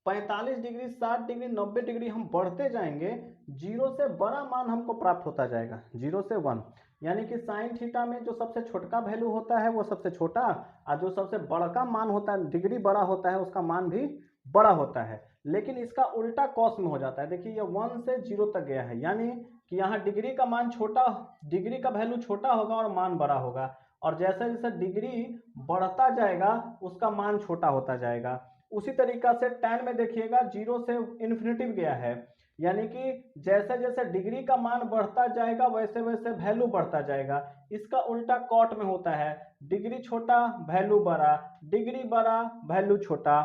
A: 45 डिग्री, 60 डिग्री, 90 डिग्री हम बढ़ते जाएंगे, 0 से बड़ा मान हमको प्राप्त होता जाएगा, 0 से 1। यानी कि साइन थीटा में जो सबसे छोटा वैल्यू होता है वो सबसे छोटा, और जो सबसे बड़ा मान होता है, डिग्री बड़ा होता है, उसका मान भी बड़ा होता है। लेकिन इसका उल्टा कॉस में हो जाता है। देखिए ये 1 से 0 तक गया है, यानी कि यहाँ डिग्री का मान छोटा, डिग्री का वैल्यू छोटा होगा और मान बड़ा होगा। और जैसे जैसे डिग्री बढ़ता जाएगा उसका मान छोटा होता जाएगा। उसी तरीका से tan में देखिएगा 0 से इन्फिनिटी गया है, यानी कि जैसे जैसे डिग्री का मान बढ़ता जाएगा वैसे वैसे वैल्यू बढ़ता जाएगा। इसका उल्टा कॉट में होता है, डिग्री छोटा वैल्यू बड़ा, डिग्री बड़ा वैल्यू छोटा।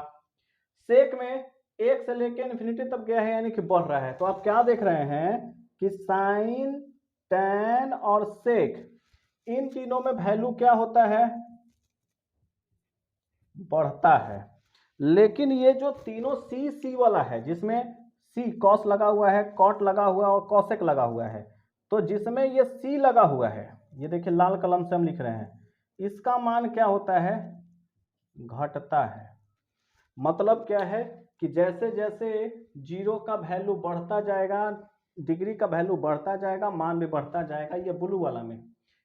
A: सेक में 1 से लेकर इन्फिनिटी तक गया है, यानी कि बढ़ रहा है। तो आप क्या देख रहे हैं कि साइन, tan और सेक इन तीनों में वैल्यू क्या होता है, बढ़ता है। लेकिन ये जो तीनों सी वाला है, जिसमें सी कॉस लगा हुआ है, कॉट लगा हुआ है और कॉसेक लगा हुआ है, तो जिसमें ये सी लगा हुआ है, ये देखिए लाल कलम से हम लिख रहे हैं, इसका मान क्या होता है, घटता है। मतलब क्या है कि जैसे जैसे 0 का वैल्यू बढ़ता जाएगा, डिग्री का वैल्यू बढ़ता जाएगा, मान भी बढ़ता जाएगा, ये ब्लू वाला में,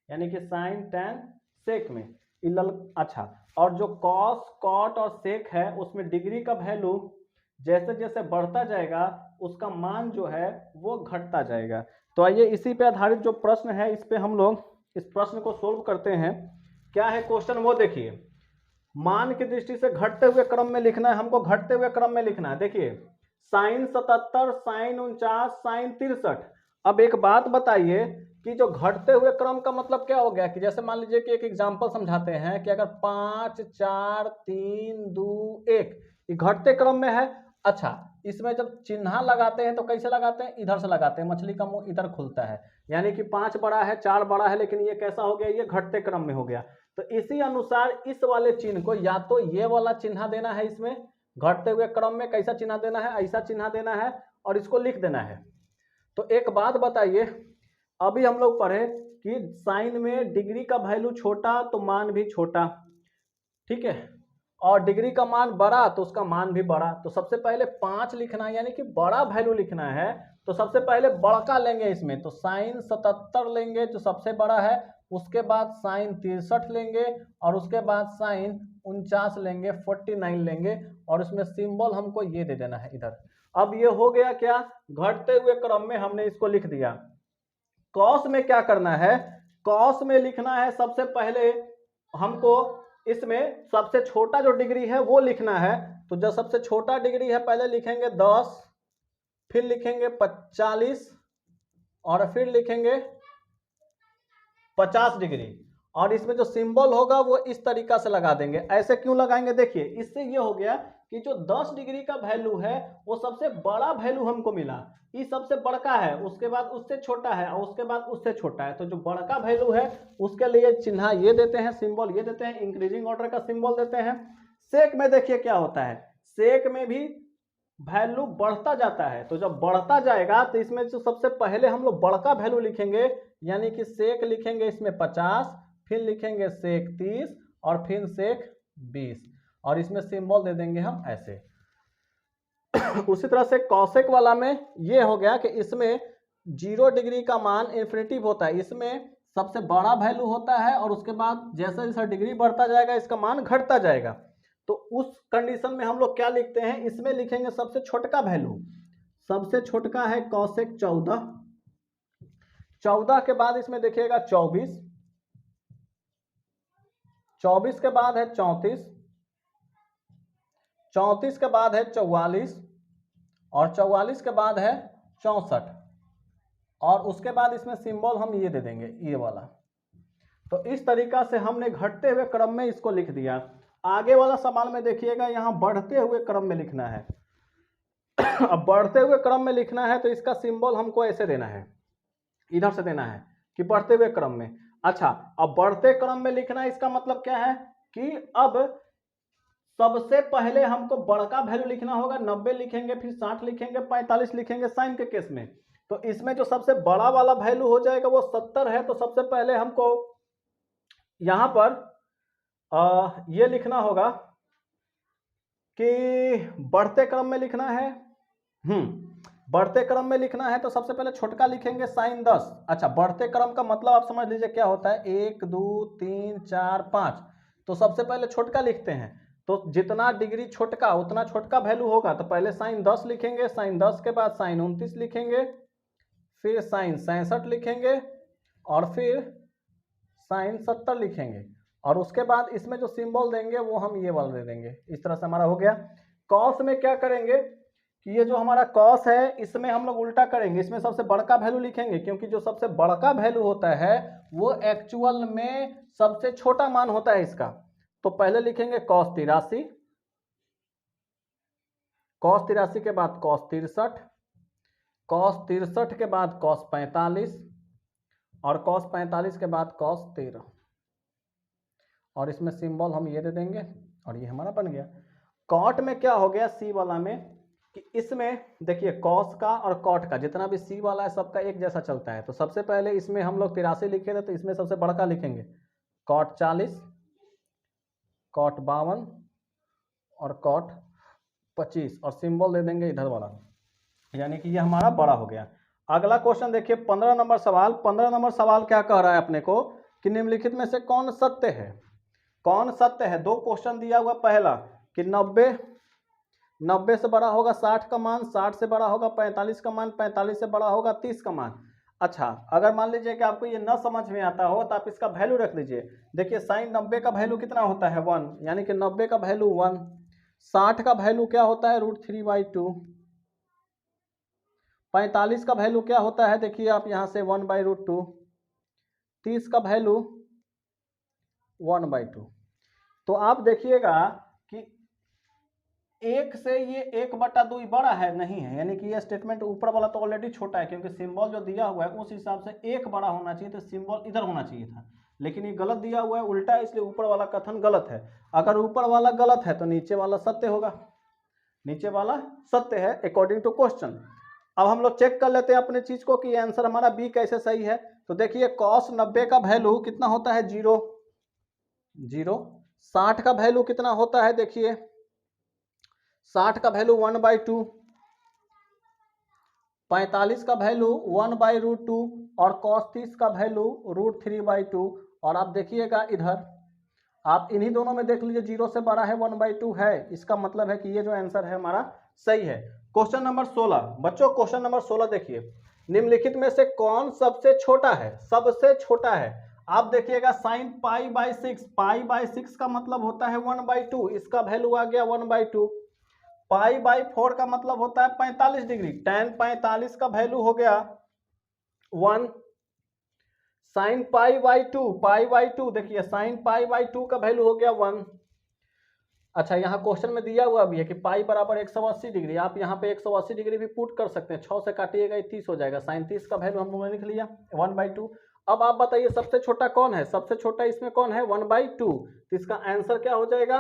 A: यानी कि साइन, tan, सेक में। अच्छा, और जो कॉस, कॉट और सेक है उसमें डिग्री का वैल्यू जैसे जैसे बढ़ता जाएगा उसका मान जो है वो घटता जाएगा। तो आइए इसी पे आधारित जो प्रश्न है इस पे हम लोग इस प्रश्न को सोल्व करते हैं। क्या है क्वेश्चन वो देखिए, मान की दृष्टि से घटते हुए क्रम में लिखना है, हमको घटते हुए क्रम में लिखना है। देखिए साइन 77, साइन 49, साइन 63। अब एक बात बताइए कि जो घटते हुए क्रम का मतलब क्या हो गया कि जैसे मान लीजिए कि एक एग्जांपल समझाते हैं कि अगर 5, 4, 3, 2, 1 ये घटते क्रम में है। अच्छा, इसमें जब चिन्ह लगाते हैं तो कैसे लगाते हैं, इधर से लगाते हैं, मछली का मुंह इधर खुलता है, यानी कि 5 बड़ा है, 4 बड़ा है, लेकिन ये कैसा हो गया, ये घटते क्रम में हो गया। तो इसी अनुसार इस वाले चिन्ह को या तो ये वाला चिन्ह देना है, इसमें घटते हुए क्रम में कैसा चिन्ह देना है, ऐसा चिन्ह देना है और इसको लिख देना है। तो एक बात बताइए, अभी हम लोग पढ़े कि साइन में डिग्री का वैल्यू छोटा तो मान भी छोटा, ठीक है, और डिग्री का मान बड़ा तो उसका मान भी बड़ा। तो सबसे पहले 5 लिखना है, यानी कि बड़ा वैल्यू लिखना है, तो सबसे पहले बड़का लेंगे इसमें, तो साइन 77 लेंगे जो सबसे बड़ा है, उसके बाद साइन 63 लेंगे और उसके बाद साइन 49 लेंगे, 49 लेंगे, और उसमें सिंबल हमको ये दे देना है इधर। अब ये हो गया क्या, घटते हुए क्रम में हमने इसको लिख दिया। कॉस में क्या करना है, कॉस में लिखना है सबसे पहले हमको इसमें सबसे छोटा जो डिग्री है वो लिखना है। तो जो सबसे छोटा डिग्री है पहले लिखेंगे 10, फिर लिखेंगे 45 और फिर लिखेंगे 50 डिग्री, और इसमें जो सिंबल होगा वो इस तरीका से लगा देंगे। ऐसे क्यों लगाएंगे, देखिए इससे ये हो गया कि जो 10 डिग्री का वैल्यू है वो सबसे बड़ा वैल्यू हमको मिला, ये सबसे बड़का है, उसके बाद उससे छोटा है और उसके बाद उससे छोटा है। तो जो बड़का वैल्यू है उसके लिए चिन्ह ये देते हैं, सिंबल ये देते हैं, इंक्रीजिंग ऑर्डर का सिंबल देते हैं। सेक में देखिए क्या होता है, सेक में भी वैल्यू बढ़ता जाता है, तो जब बढ़ता जाएगा तो इसमें जो सबसे पहले हम लोग बड़का वैल्यू लिखेंगे, यानी कि सेक लिखेंगे इसमें 50, फिर लिखेंगे सेक 30 और फिर सेक 20 और इसमें सिंबल दे देंगे हम ऐसे। उसी तरह से कॉसेक वाला में ये हो गया कि इसमें 0 डिग्री का मान इन्फिनिटिव होता है, इसमें सबसे बड़ा वैल्यू होता है और उसके बाद जैसा जैसा डिग्री बढ़ता जाएगा इसका मान घटता जाएगा। तो उस कंडीशन में हम लोग क्या लिखते हैं, इसमें लिखेंगे सबसे छोटका वैल्यू, सबसे छोटका है कॉसेक 14, 14 के बाद इसमें देखिएगा 24, 24 के बाद है 34, 34 के बाद है 44 और 44 के बाद है 64 और उसके बाद इसमें सिंबल हम ये दे देंगे ये वाला। तो इस तरीका से हमने घटते हुए क्रम में इसको लिख दिया। आगे वाला सवाल में देखिएगा यहाँ बढ़ते हुए क्रम में लिखना है। अब बढ़ते हुए क्रम में लिखना है तो इसका सिंबल हमको ऐसे देना है, इधर से देना है कि बढ़ते हुए क्रम में। अच्छा, अब बढ़ते क्रम में लिखना है इसका मतलब क्या है कि अब सबसे पहले हमको बड़का वैल्यू लिखना होगा, 90 लिखेंगे, फिर 60 लिखेंगे, 45 लिखेंगे साइन के केस में। तो इसमें जो सबसे बड़ा वाला वैल्यू हो जाएगा वो 70 है। तो सबसे पहले हमको यहां पर ये लिखना होगा कि बढ़ते क्रम में लिखना है, बढ़ते क्रम में लिखना है तो सबसे पहले छोटका लिखेंगे साइन 10। अच्छा, बढ़ते क्रम का मतलब आप समझ लीजिए क्या होता है, 1 2 3 4 5। तो सबसे पहले छोटका लिखते हैं, तो जितना डिग्री छोटका उतना छोटका वैल्यू होगा। तो पहले साइन 10 लिखेंगे, साइन 10 के बाद साइन 29 लिखेंगे, फिर साइन 67 लिखेंगे और फिर साइन 70 लिखेंगे और उसके बाद इसमें जो सिंबल देंगे वो हम ये वाला दे देंगे। इस तरह से हमारा हो गया। कॉस में क्या करेंगे कि ये जो हमारा कॉस है इसमें हम लोग उल्टा करेंगे, इसमें सबसे बड़का वैल्यू लिखेंगे क्योंकि जो सबसे बड़का वैल्यू होता है वो एक्चुअल में सबसे छोटा मान होता है इसका। तो पहले लिखेंगे कॉस 83, कॉस 83 के बाद कॉस 63, कॉस 63 के बाद कॉस 45 और कॉस 45 के बाद कॉस 13 और इसमें सिंबल हम ये दे देंगे और ये हमारा बन गया। कॉट में क्या हो गया सी वाला में कि इसमें देखिए कॉस का और कॉट का जितना भी सी वाला है सबका एक जैसा चलता है। तो सबसे पहले इसमें हम लोग 83 लिखे थे तो इसमें सबसे बड़का लिखेंगे कॉट 40, कॉट 52 और कॉट 25 और सिंबल दे देंगे इधर वाला, यानी कि ये हमारा बड़ा हो गया। अगला क्वेश्चन देखिए 15 नंबर सवाल। 15 नंबर सवाल क्या कह रहा है अपने को कि निम्नलिखित में से कौन सत्य है, कौन सत्य है। दो क्वेश्चन दिया हुआ, पहला कि 90 से बड़ा होगा 60 का मान, 60 से बड़ा होगा 45 का मान, 45 से बड़ा होगा 30 का मान। अच्छा, अगर मान लीजिए कि आपको ये न समझ में आता हो तो आप इसका वैल्यू रख लीजिए। देखिए साइन 90 का वैल्यू कितना होता है 1, यानी कि 90 का वैल्यू 1। 60 का वैल्यू क्या होता है √3/2। 45 का वैल्यू क्या होता है देखिए आप यहाँ से 1/√2। 30 का वैल्यू 1/2। तो आप देखिएगा कि एक से ये 1/2 बड़ा है नहीं है, यानी कि ये स्टेटमेंट ऊपर वाला तो ऑलरेडी छोटा है क्योंकि सिंबल जो दिया हुआ है उस हिसाब से एक बड़ा होना चाहिए, तो सिंबल इधर होना चाहिए था, लेकिन ये गलत दिया हुआ है, उल्टा है, इसलिए ऊपर वाला कथन गलत है। अगर ऊपर वाला गलत है तो नीचे वाला सत्य होगा, नीचे वाला सत्य है अकॉर्डिंग टू क्वेश्चन। अब हम लोग चेक कर लेते हैं अपने चीज को कि आंसर हमारा बी कैसे सही है। तो देखिए कॉस 90 का वैल्यू कितना होता है 0। 60 का वैल्यू कितना होता है देखिए 60 का वैल्यू 1/2, 45 का वैल्यू 1/√2 और cos 30 का वैल्यू √3/2। और आप देखिएगा इधर आप इन्हीं दोनों में देख लीजिए 0 से बड़ा है 1/2 है, इसका मतलब है कि ये जो आंसर है हमारा सही है। क्वेश्चन नंबर 16 बच्चों, क्वेश्चन नंबर 16 देखिए निम्नलिखित में से कौन सबसे छोटा है, सबसे छोटा है। आप देखिएगा साइन π/6, π/6 का मतलब होता है 1/2, इसका वैल्यू आ गया 1/2। π/4 का मतलब होता है 45 डिग्री, tan 45 का वैल्यू हो गया 1। साइन π/2 देखिए साइन π/2 का वैल्यू हो गया 1। अच्छा, यहाँ क्वेश्चन में दिया हुआ भी है कि पाई बराबर 180 डिग्री, आप यहाँ पे 180 डिग्री भी पुट कर सकते हैं, 6 से काटिएगा 30 हो जाएगा। साइन 30 का वैल्यू हम लोगों ने लिख लिया 1/2। अब आप बताइए सबसे छोटा कौन है, सबसे छोटा इसमें कौन है 1/2, तो इसका आंसर क्या हो जाएगा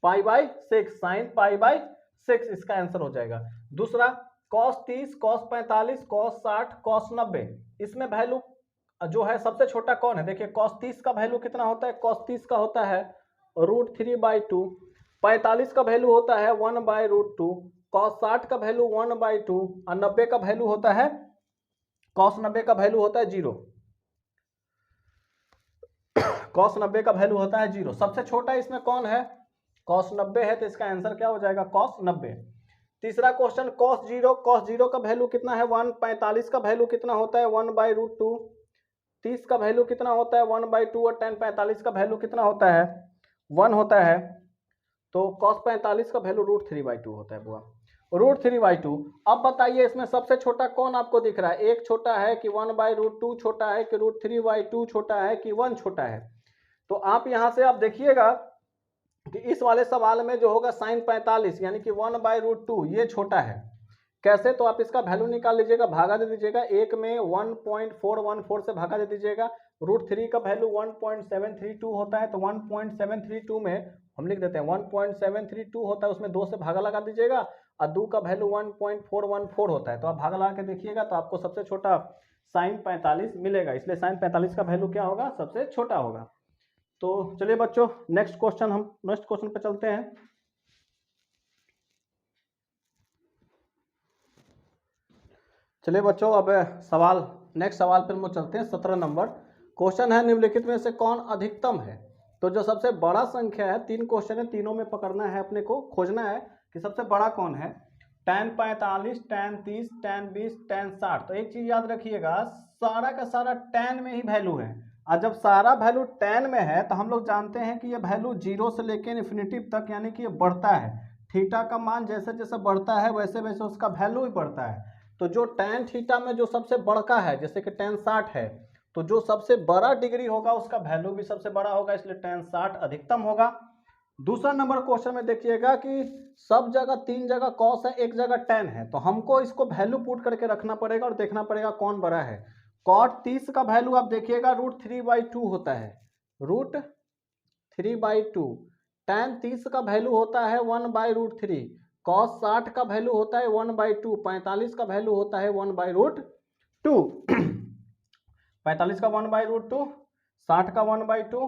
A: π/6, साइन π/6 इसका आंसर हो जाएगा। दूसरा cos 30, cos 45, cos 60, cos 90, इसमें वैल्यू जो है सबसे छोटा कौन है? देखिए cos 30 का वैल्यू कितना होता है? cos 30 का होता है √3/2। 45 का वैल्यू होता है 1/√2। cos 60 का वैल्यू 1/2 और 90 का वैल्यू होता है cos 90 का वैल्यू होता है 0। cos 90 का वैल्यू होता है 0। सबसे छोटा इसमें कौन है? cos 90 है, तो इसका आंसर क्या हो जाएगा? cos 90। तीसरा क्वेश्चन cos 0 का वैल्यू कितना है? 1। 45 का वैल्यू कितना होता है? 1/√2। 30 का वैल्यू कितना होता है? 1/2 और tan 45 का वैल्यू कितना होता है? 1 होता है। तो cos 45 का वैल्यू √3/2 होता है बुआ, √3/2। अब बताइए इसमें सबसे छोटा कौन आपको दिख रहा है? एक छोटा है कि 1/√2 छोटा है कि √3/2 छोटा है कि 1 छोटा है? तो आप यहां से आप देखिएगा कि इस वाले सवाल में जो होगा sin 45 यानी कि 1/√2 ये छोटा है। कैसे? तो आप इसका वैल्यू निकाल लीजिएगा, भागा दे दीजिएगा। एक में 1.414 से भागा दे दीजिएगा। √3 का वैल्यू 1.732 होता है, तो 1.732 में हम लिख देते हैं 1.732 होता है, उसमें 2 से भागा लगा दीजिएगा और 2 का वैल्यू 1.414 होता है। तो आप भागा लगा के देखिएगा तो आपको सबसे छोटा sin 45 मिलेगा, इसलिए sin 45 का वैल्यू क्या होगा? सबसे छोटा होगा। तो चलिए बच्चों नेक्स्ट क्वेश्चन पे चलते हैं। चलिए बच्चों अब नेक्स्ट सवाल पर हम चलते हैं। 17 नंबर क्वेश्चन है, निम्नलिखित में से कौन अधिकतम है? तो जो सबसे बड़ा संख्या है, 3 क्वेश्चन है, तीनों में पकड़ना है, अपने को खोजना है कि सबसे बड़ा कौन है। tan 45, tan 30, tan 20, tan 60। तो एक चीज याद रखिएगा, सारा का सारा tan में ही वैल्यू है, और जब सारा वैल्यू tan में है तो हम लोग जानते हैं कि ये वैल्यू 0 से लेकर इन्फिनिटी तक यानी कि ये बढ़ता है। थीटा का मान जैसे जैसे बढ़ता है वैसे वैसे उसका वैल्यू भी बढ़ता है। तो जो tan थीटा में जो सबसे बड़का है, जैसे कि tan 60 है, तो जो सबसे बड़ा डिग्री होगा उसका वैल्यू भी सबसे बड़ा होगा, इसलिए tan 60 अधिकतम होगा। दूसरा नंबर क्वेश्चन में देखिएगा कि सब जगह 3 जगह cos है, एक जगह tan है, तो हमको इसको वैल्यू पुट करके रखना पड़ेगा और देखना पड़ेगा कौन बड़ा है। cot 30 का वैल्यू आप देखिएगा √3/2 होता है, √3/2। tan 30 का वैल्यू होता है 1/√3। cos 60 का वैल्यू होता है 1/2। 45 का वैल्यू होता है 1/√2। 45 का 1/√2, 60 का 1/2,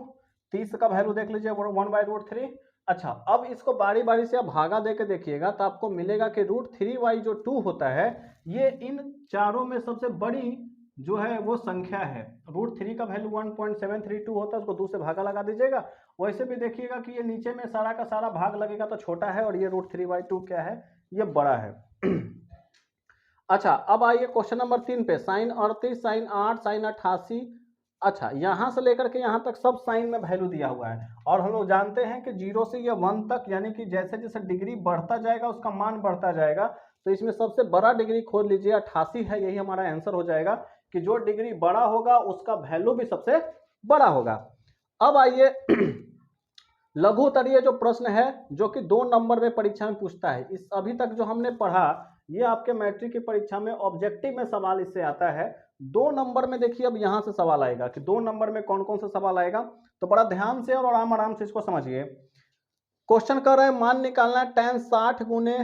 A: 30 का वैल्यू देख लीजिए 1/√3। अच्छा, अब इसको बारी बारी से आप भागा दे के देखिएगा तो आपको मिलेगा कि √3/2 होता है, ये इन चारों में सबसे बड़ी जो है वो संख्या है। √3 का वैल्यू 1.732 होता है, उसको 2 से भागा लगा दीजिएगा। वैसे भी देखिएगा कि ये नीचे में सारा का सारा भाग लगेगा तो छोटा है, और ये √3/2 क्या है? ये बड़ा है। अच्छा, अब आइए क्वेश्चन नंबर 3 पे। sin 38, sin 8, sin 88। अच्छा, यहां से लेकर के यहां तक सब साइन में वैल्यू दिया हुआ है, और हम लोग जानते हैं कि 0 से ये 1 तक यानी कि जैसे जैसे डिग्री बढ़ता जाएगा उसका मान बढ़ता जाएगा। तो इसमें सबसे बड़ा डिग्री खोज लीजिए, 88 है, यही हमारा आंसर हो जाएगा कि जो डिग्री बड़ा होगा उसका वैल्यू भी सबसे बड़ा होगा। अब आइए लघु उत्तरीय जो प्रश्न है जो कि 2 नंबर में परीक्षा में पूछता है। इस अभी तक जो हमने पढ़ा ये आपके मैट्रिक की परीक्षा में ऑब्जेक्टिव में सवाल इससे आता है। 2 नंबर में देखिए अब यहाँ से सवाल आएगा कि 2 नंबर में कौन कौन सा सवाल आएगा, तो बड़ा ध्यान से और आराम आराम से इसको समझिए। क्वेश्चन कर रहे हैं मान निकालना है tan 60 गुने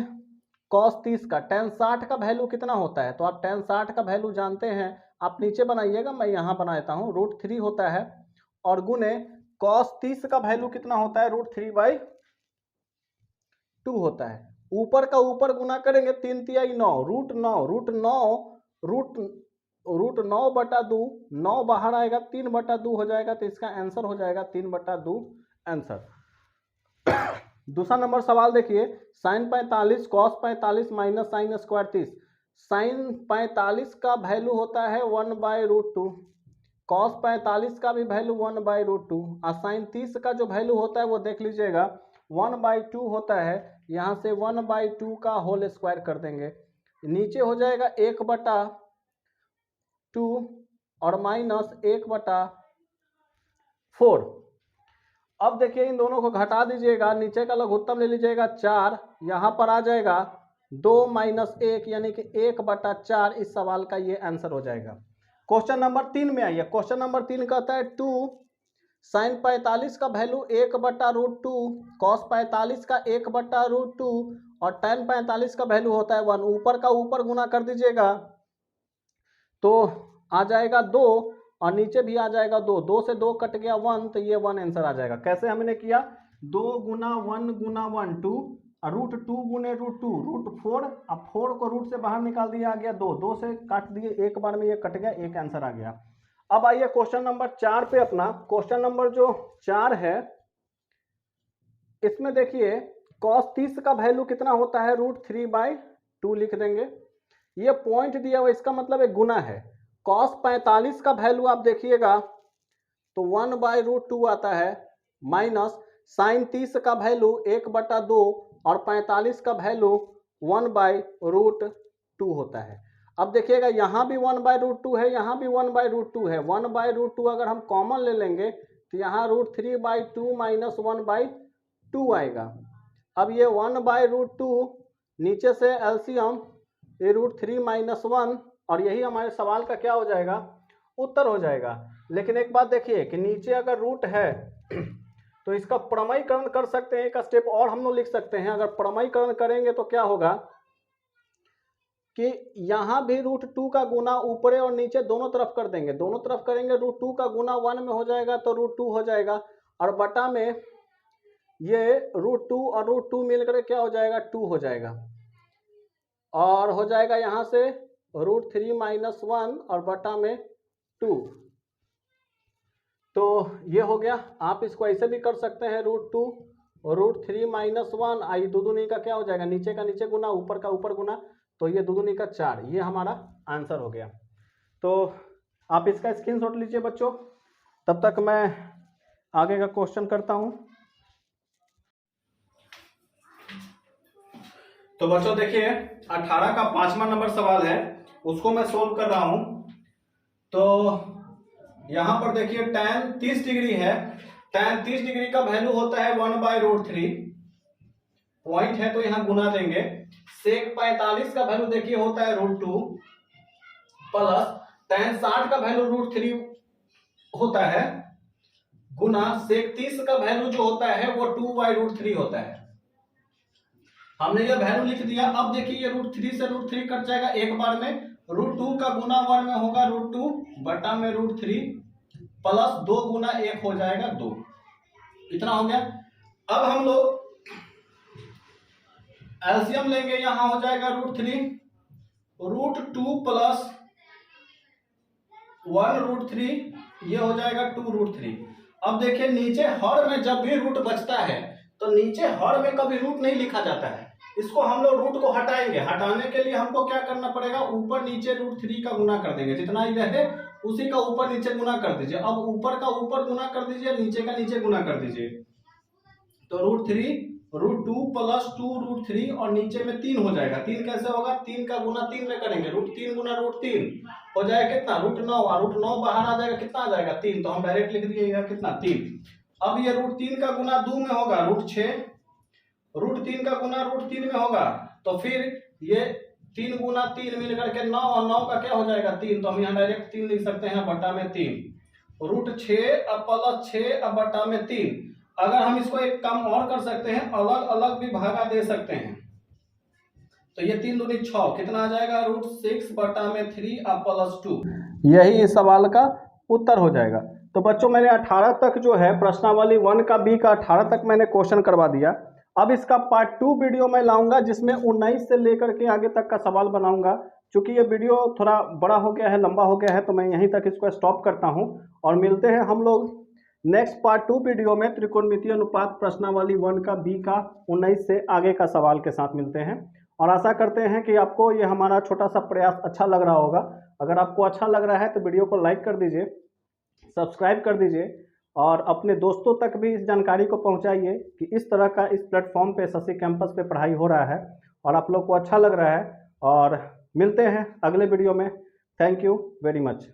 A: cos 30 का। tan 60 का वैल्यू कितना होता है? तो आप tan 60 का वैल्यू जानते हैं, आप नीचे बनाइएगा, मैं यहाँ बना देता हूँ, √3 होता है, और गुने cos 30 का वैल्यू कितना होता है? √3/2 होता है। ऊपर का ऊपर गुना करेंगे 3 तिहाई 9, √9/2, 9 बाहर आएगा 3/2 हो जाएगा, तो इसका आंसर हो जाएगा 3/2 आंसर। दूसरा नंबर सवाल देखिए, sin 45 cos 45 minus sin square 30। sin 45 का वैल्यू होता है 1/√2, cos 45 का भी वैल्यू 1/√2, और sin 30 का जो वैल्यू होता है वो देख लीजिएगा 1/2 होता है। यहाँ से 1/2 का होल स्क्वायर कर देंगे, नीचे हो जाएगा 1/2 और माइनस 1/4। अब देखिए इन दोनों को घटा दीजिएगा, नीचे का लघुत्तम ले लीजिएगा 4, यहाँ पर आ जाएगा 2 माइनस 1 यानी कि 1/4। इस सवाल का ये आंसर हो जाएगा। क्वेश्चन नंबर 3 में आइए। क्वेश्चन नंबर 3 कहता है 2 sin 45 का वैल्यू 1/√2, cos 45 का 1/√2 और tan 45 का वैल्यू होता है 1। ऊपर का ऊपर गुना कर दीजिएगा तो आ जाएगा 2, और नीचे भी आ जाएगा 2, 2 से 2 कट गया 1, तो ये 1 आंसर आ जाएगा। कैसे हमने किया, 2 गुना 1 गुना 1 2, और रूट 2 गुने रूट 2 रूट 4, अब 4 को रूट से बाहर निकाल दिया, आ गया 2, 2 से काट दिए, एक बार में ये कट गया, एक आंसर आ गया। अब आइए क्वेश्चन नंबर 4 पे अपना। क्वेश्चन नंबर जो 4 है, इसमें देखिए cos 30 का वैल्यू कितना होता है, √3/2 लिख देंगे। ये पॉइंट दिया हुआ, इसका मतलब एक गुना है। cos 45 का वैल्यू आप देखिएगा तो 1/√2 आता है, माइनस sin 30 का वैल्यू 1/2 और 45 का वैल्यू 1/√2 होता है। अब देखिएगा यहाँ भी 1/√2 है, यहाँ भी 1/√2 है। 1/√2 अगर हम कॉमन ले लेंगे तो यहाँ √3/2 माइनस 1/2 आएगा। अब ये 1/√2 नीचे से एलसीएम ये √3 माइनस 1, और यही हमारे सवाल का क्या हो जाएगा, उत्तर हो जाएगा। लेकिन एक बात देखिए कि नीचे अगर रूट है तो इसका प्रमेयीकरण कर सकते हैं, एक स्टेप और हम लोग लिख सकते हैं। अगर प्रमेयीकरण करेंगे तो क्या होगा कि यहाँ भी √2 का गुना ऊपरे और नीचे दोनों तरफ कर देंगे, दोनों तरफ करेंगे, √2 का गुना 1 में हो जाएगा तो √2 हो जाएगा, और बटा में ये √2 और √2 मिलकर क्या हो जाएगा, 2 हो जाएगा, और हो जाएगा यहाँ से √3 माइनस 1 और बटा में 2। तो ये हो गया। आप इसको ऐसे भी कर सकते हैं, √2 √3 माइनस 1, आई दो दूनी का क्या हो जाएगा, नीचे का नीचे गुना ऊपर का ऊपर गुना, तो ये दो दूनी का 4, ये हमारा आंसर हो गया। तो आप इसका स्क्रीनशॉट लीजिए बच्चों, तब तक मैं आगे का क्वेश्चन करता हूं। तो बच्चों देखिए 18 का 5वां नंबर सवाल है, उसको मैं सोल्व कर रहा हूं। तो यहां पर देखिए tan 30 डिग्री है, tan 30 डिग्री का वैल्यू होता है 1/√3, पॉइंट है तो यहां गुना देंगे। sec 45 का वैल्यू देखिए होता है √2, प्लस tan 60 का वैल्यू √3 होता है, गुना sec 30 का वैल्यू जो होता है वो 2/√3 होता है। हमने ये वैल्यू लिख दिया। अब देखिए ये √3 से √3 कट जाएगा एक बार में, √2 का गुना 1 में होगा √2 बटा में √3, प्लस 2 गुना 1 हो जाएगा 2, इतना हो गया। अब हम लोग एलसीएम लेंगे, यहां हो जाएगा √3, √2 प्लस 1 √3, ये हो जाएगा 2 √3। अब देखिए नीचे हर में जब भी रूट बचता है तो नीचे हर में कभी रूट नहीं लिखा जाता है, इसको हम लोग रूट को हटाएंगे। हटाने के लिए हमको क्या करना पड़ेगा, ऊपर नीचे √3 का गुना कर देंगे, जितना ही रहे उसी का ऊपर नीचे गुना कर दीजिए। अब ऊपर का ऊपर गुना कर दीजिए, नीचे का नीचे गुना कर दीजिए, तो √3 √2 प्लस 2 √3 और नीचे में 3 हो जाएगा। 3 कैसे होगा, 3 का गुना 3 में करेंगे, √3 गुना √3 हो जाएगा कितना, √9, और √9 बाहर आ जाएगा, कितना आ जाएगा 3, तो हम डायरेक्ट लिख दिए कितना 3। अब ये √3 का गुना 2 में होगा √6, √3 का गुना √3 में होगा, तो फिर ये 3 गुना 3 मिलकर के 9, और 9 का क्या हो जाएगा 3, तो हम यहाँ डायरेक्ट 3 लिख सकते हैं बटा में 3, √6 अब प्लस 6 अब बटा में 3। अगर हम इसको एक काम और कर सकते हैं, अलग अलग भी भागा दे सकते हैं, तो ये 3 दूनी 6, कितना आ जाएगा √6 बटा में 3 अब प्लस 2, यही इस सवाल का उत्तर हो जाएगा। तो बच्चों मैंने 18 तक जो है प्रश्नावली 1 का बी का 18 तक मैंने क्वेश्चन करवा दिया। अब इसका पार्ट 2 वीडियो मैं लाऊंगा, जिसमें 19 से लेकर के आगे तक का सवाल बनाऊंगा। क्योंकि ये वीडियो थोड़ा बड़ा हो गया है, लंबा हो गया है, तो मैं यहीं तक इसको स्टॉप करता हूं, और मिलते हैं हम लोग नेक्स्ट पार्ट 2 वीडियो में त्रिकोणमितीय अनुपात प्रश्नावली 1 का बी का 19 से आगे का सवाल के साथ मिलते हैं। और आशा करते हैं कि आपको ये हमारा छोटा सा प्रयास अच्छा लग रहा होगा। अगर आपको अच्छा लग रहा है तो वीडियो को लाइक कर दीजिए, सब्सक्राइब कर दीजिए, और अपने दोस्तों तक भी इस जानकारी को पहुंचाइए कि इस तरह का इस प्लेटफॉर्म पे शशि कैंपस पे पढ़ाई हो रहा है और आप लोग को अच्छा लग रहा है। और मिलते हैं अगले वीडियो में। Thank you very much.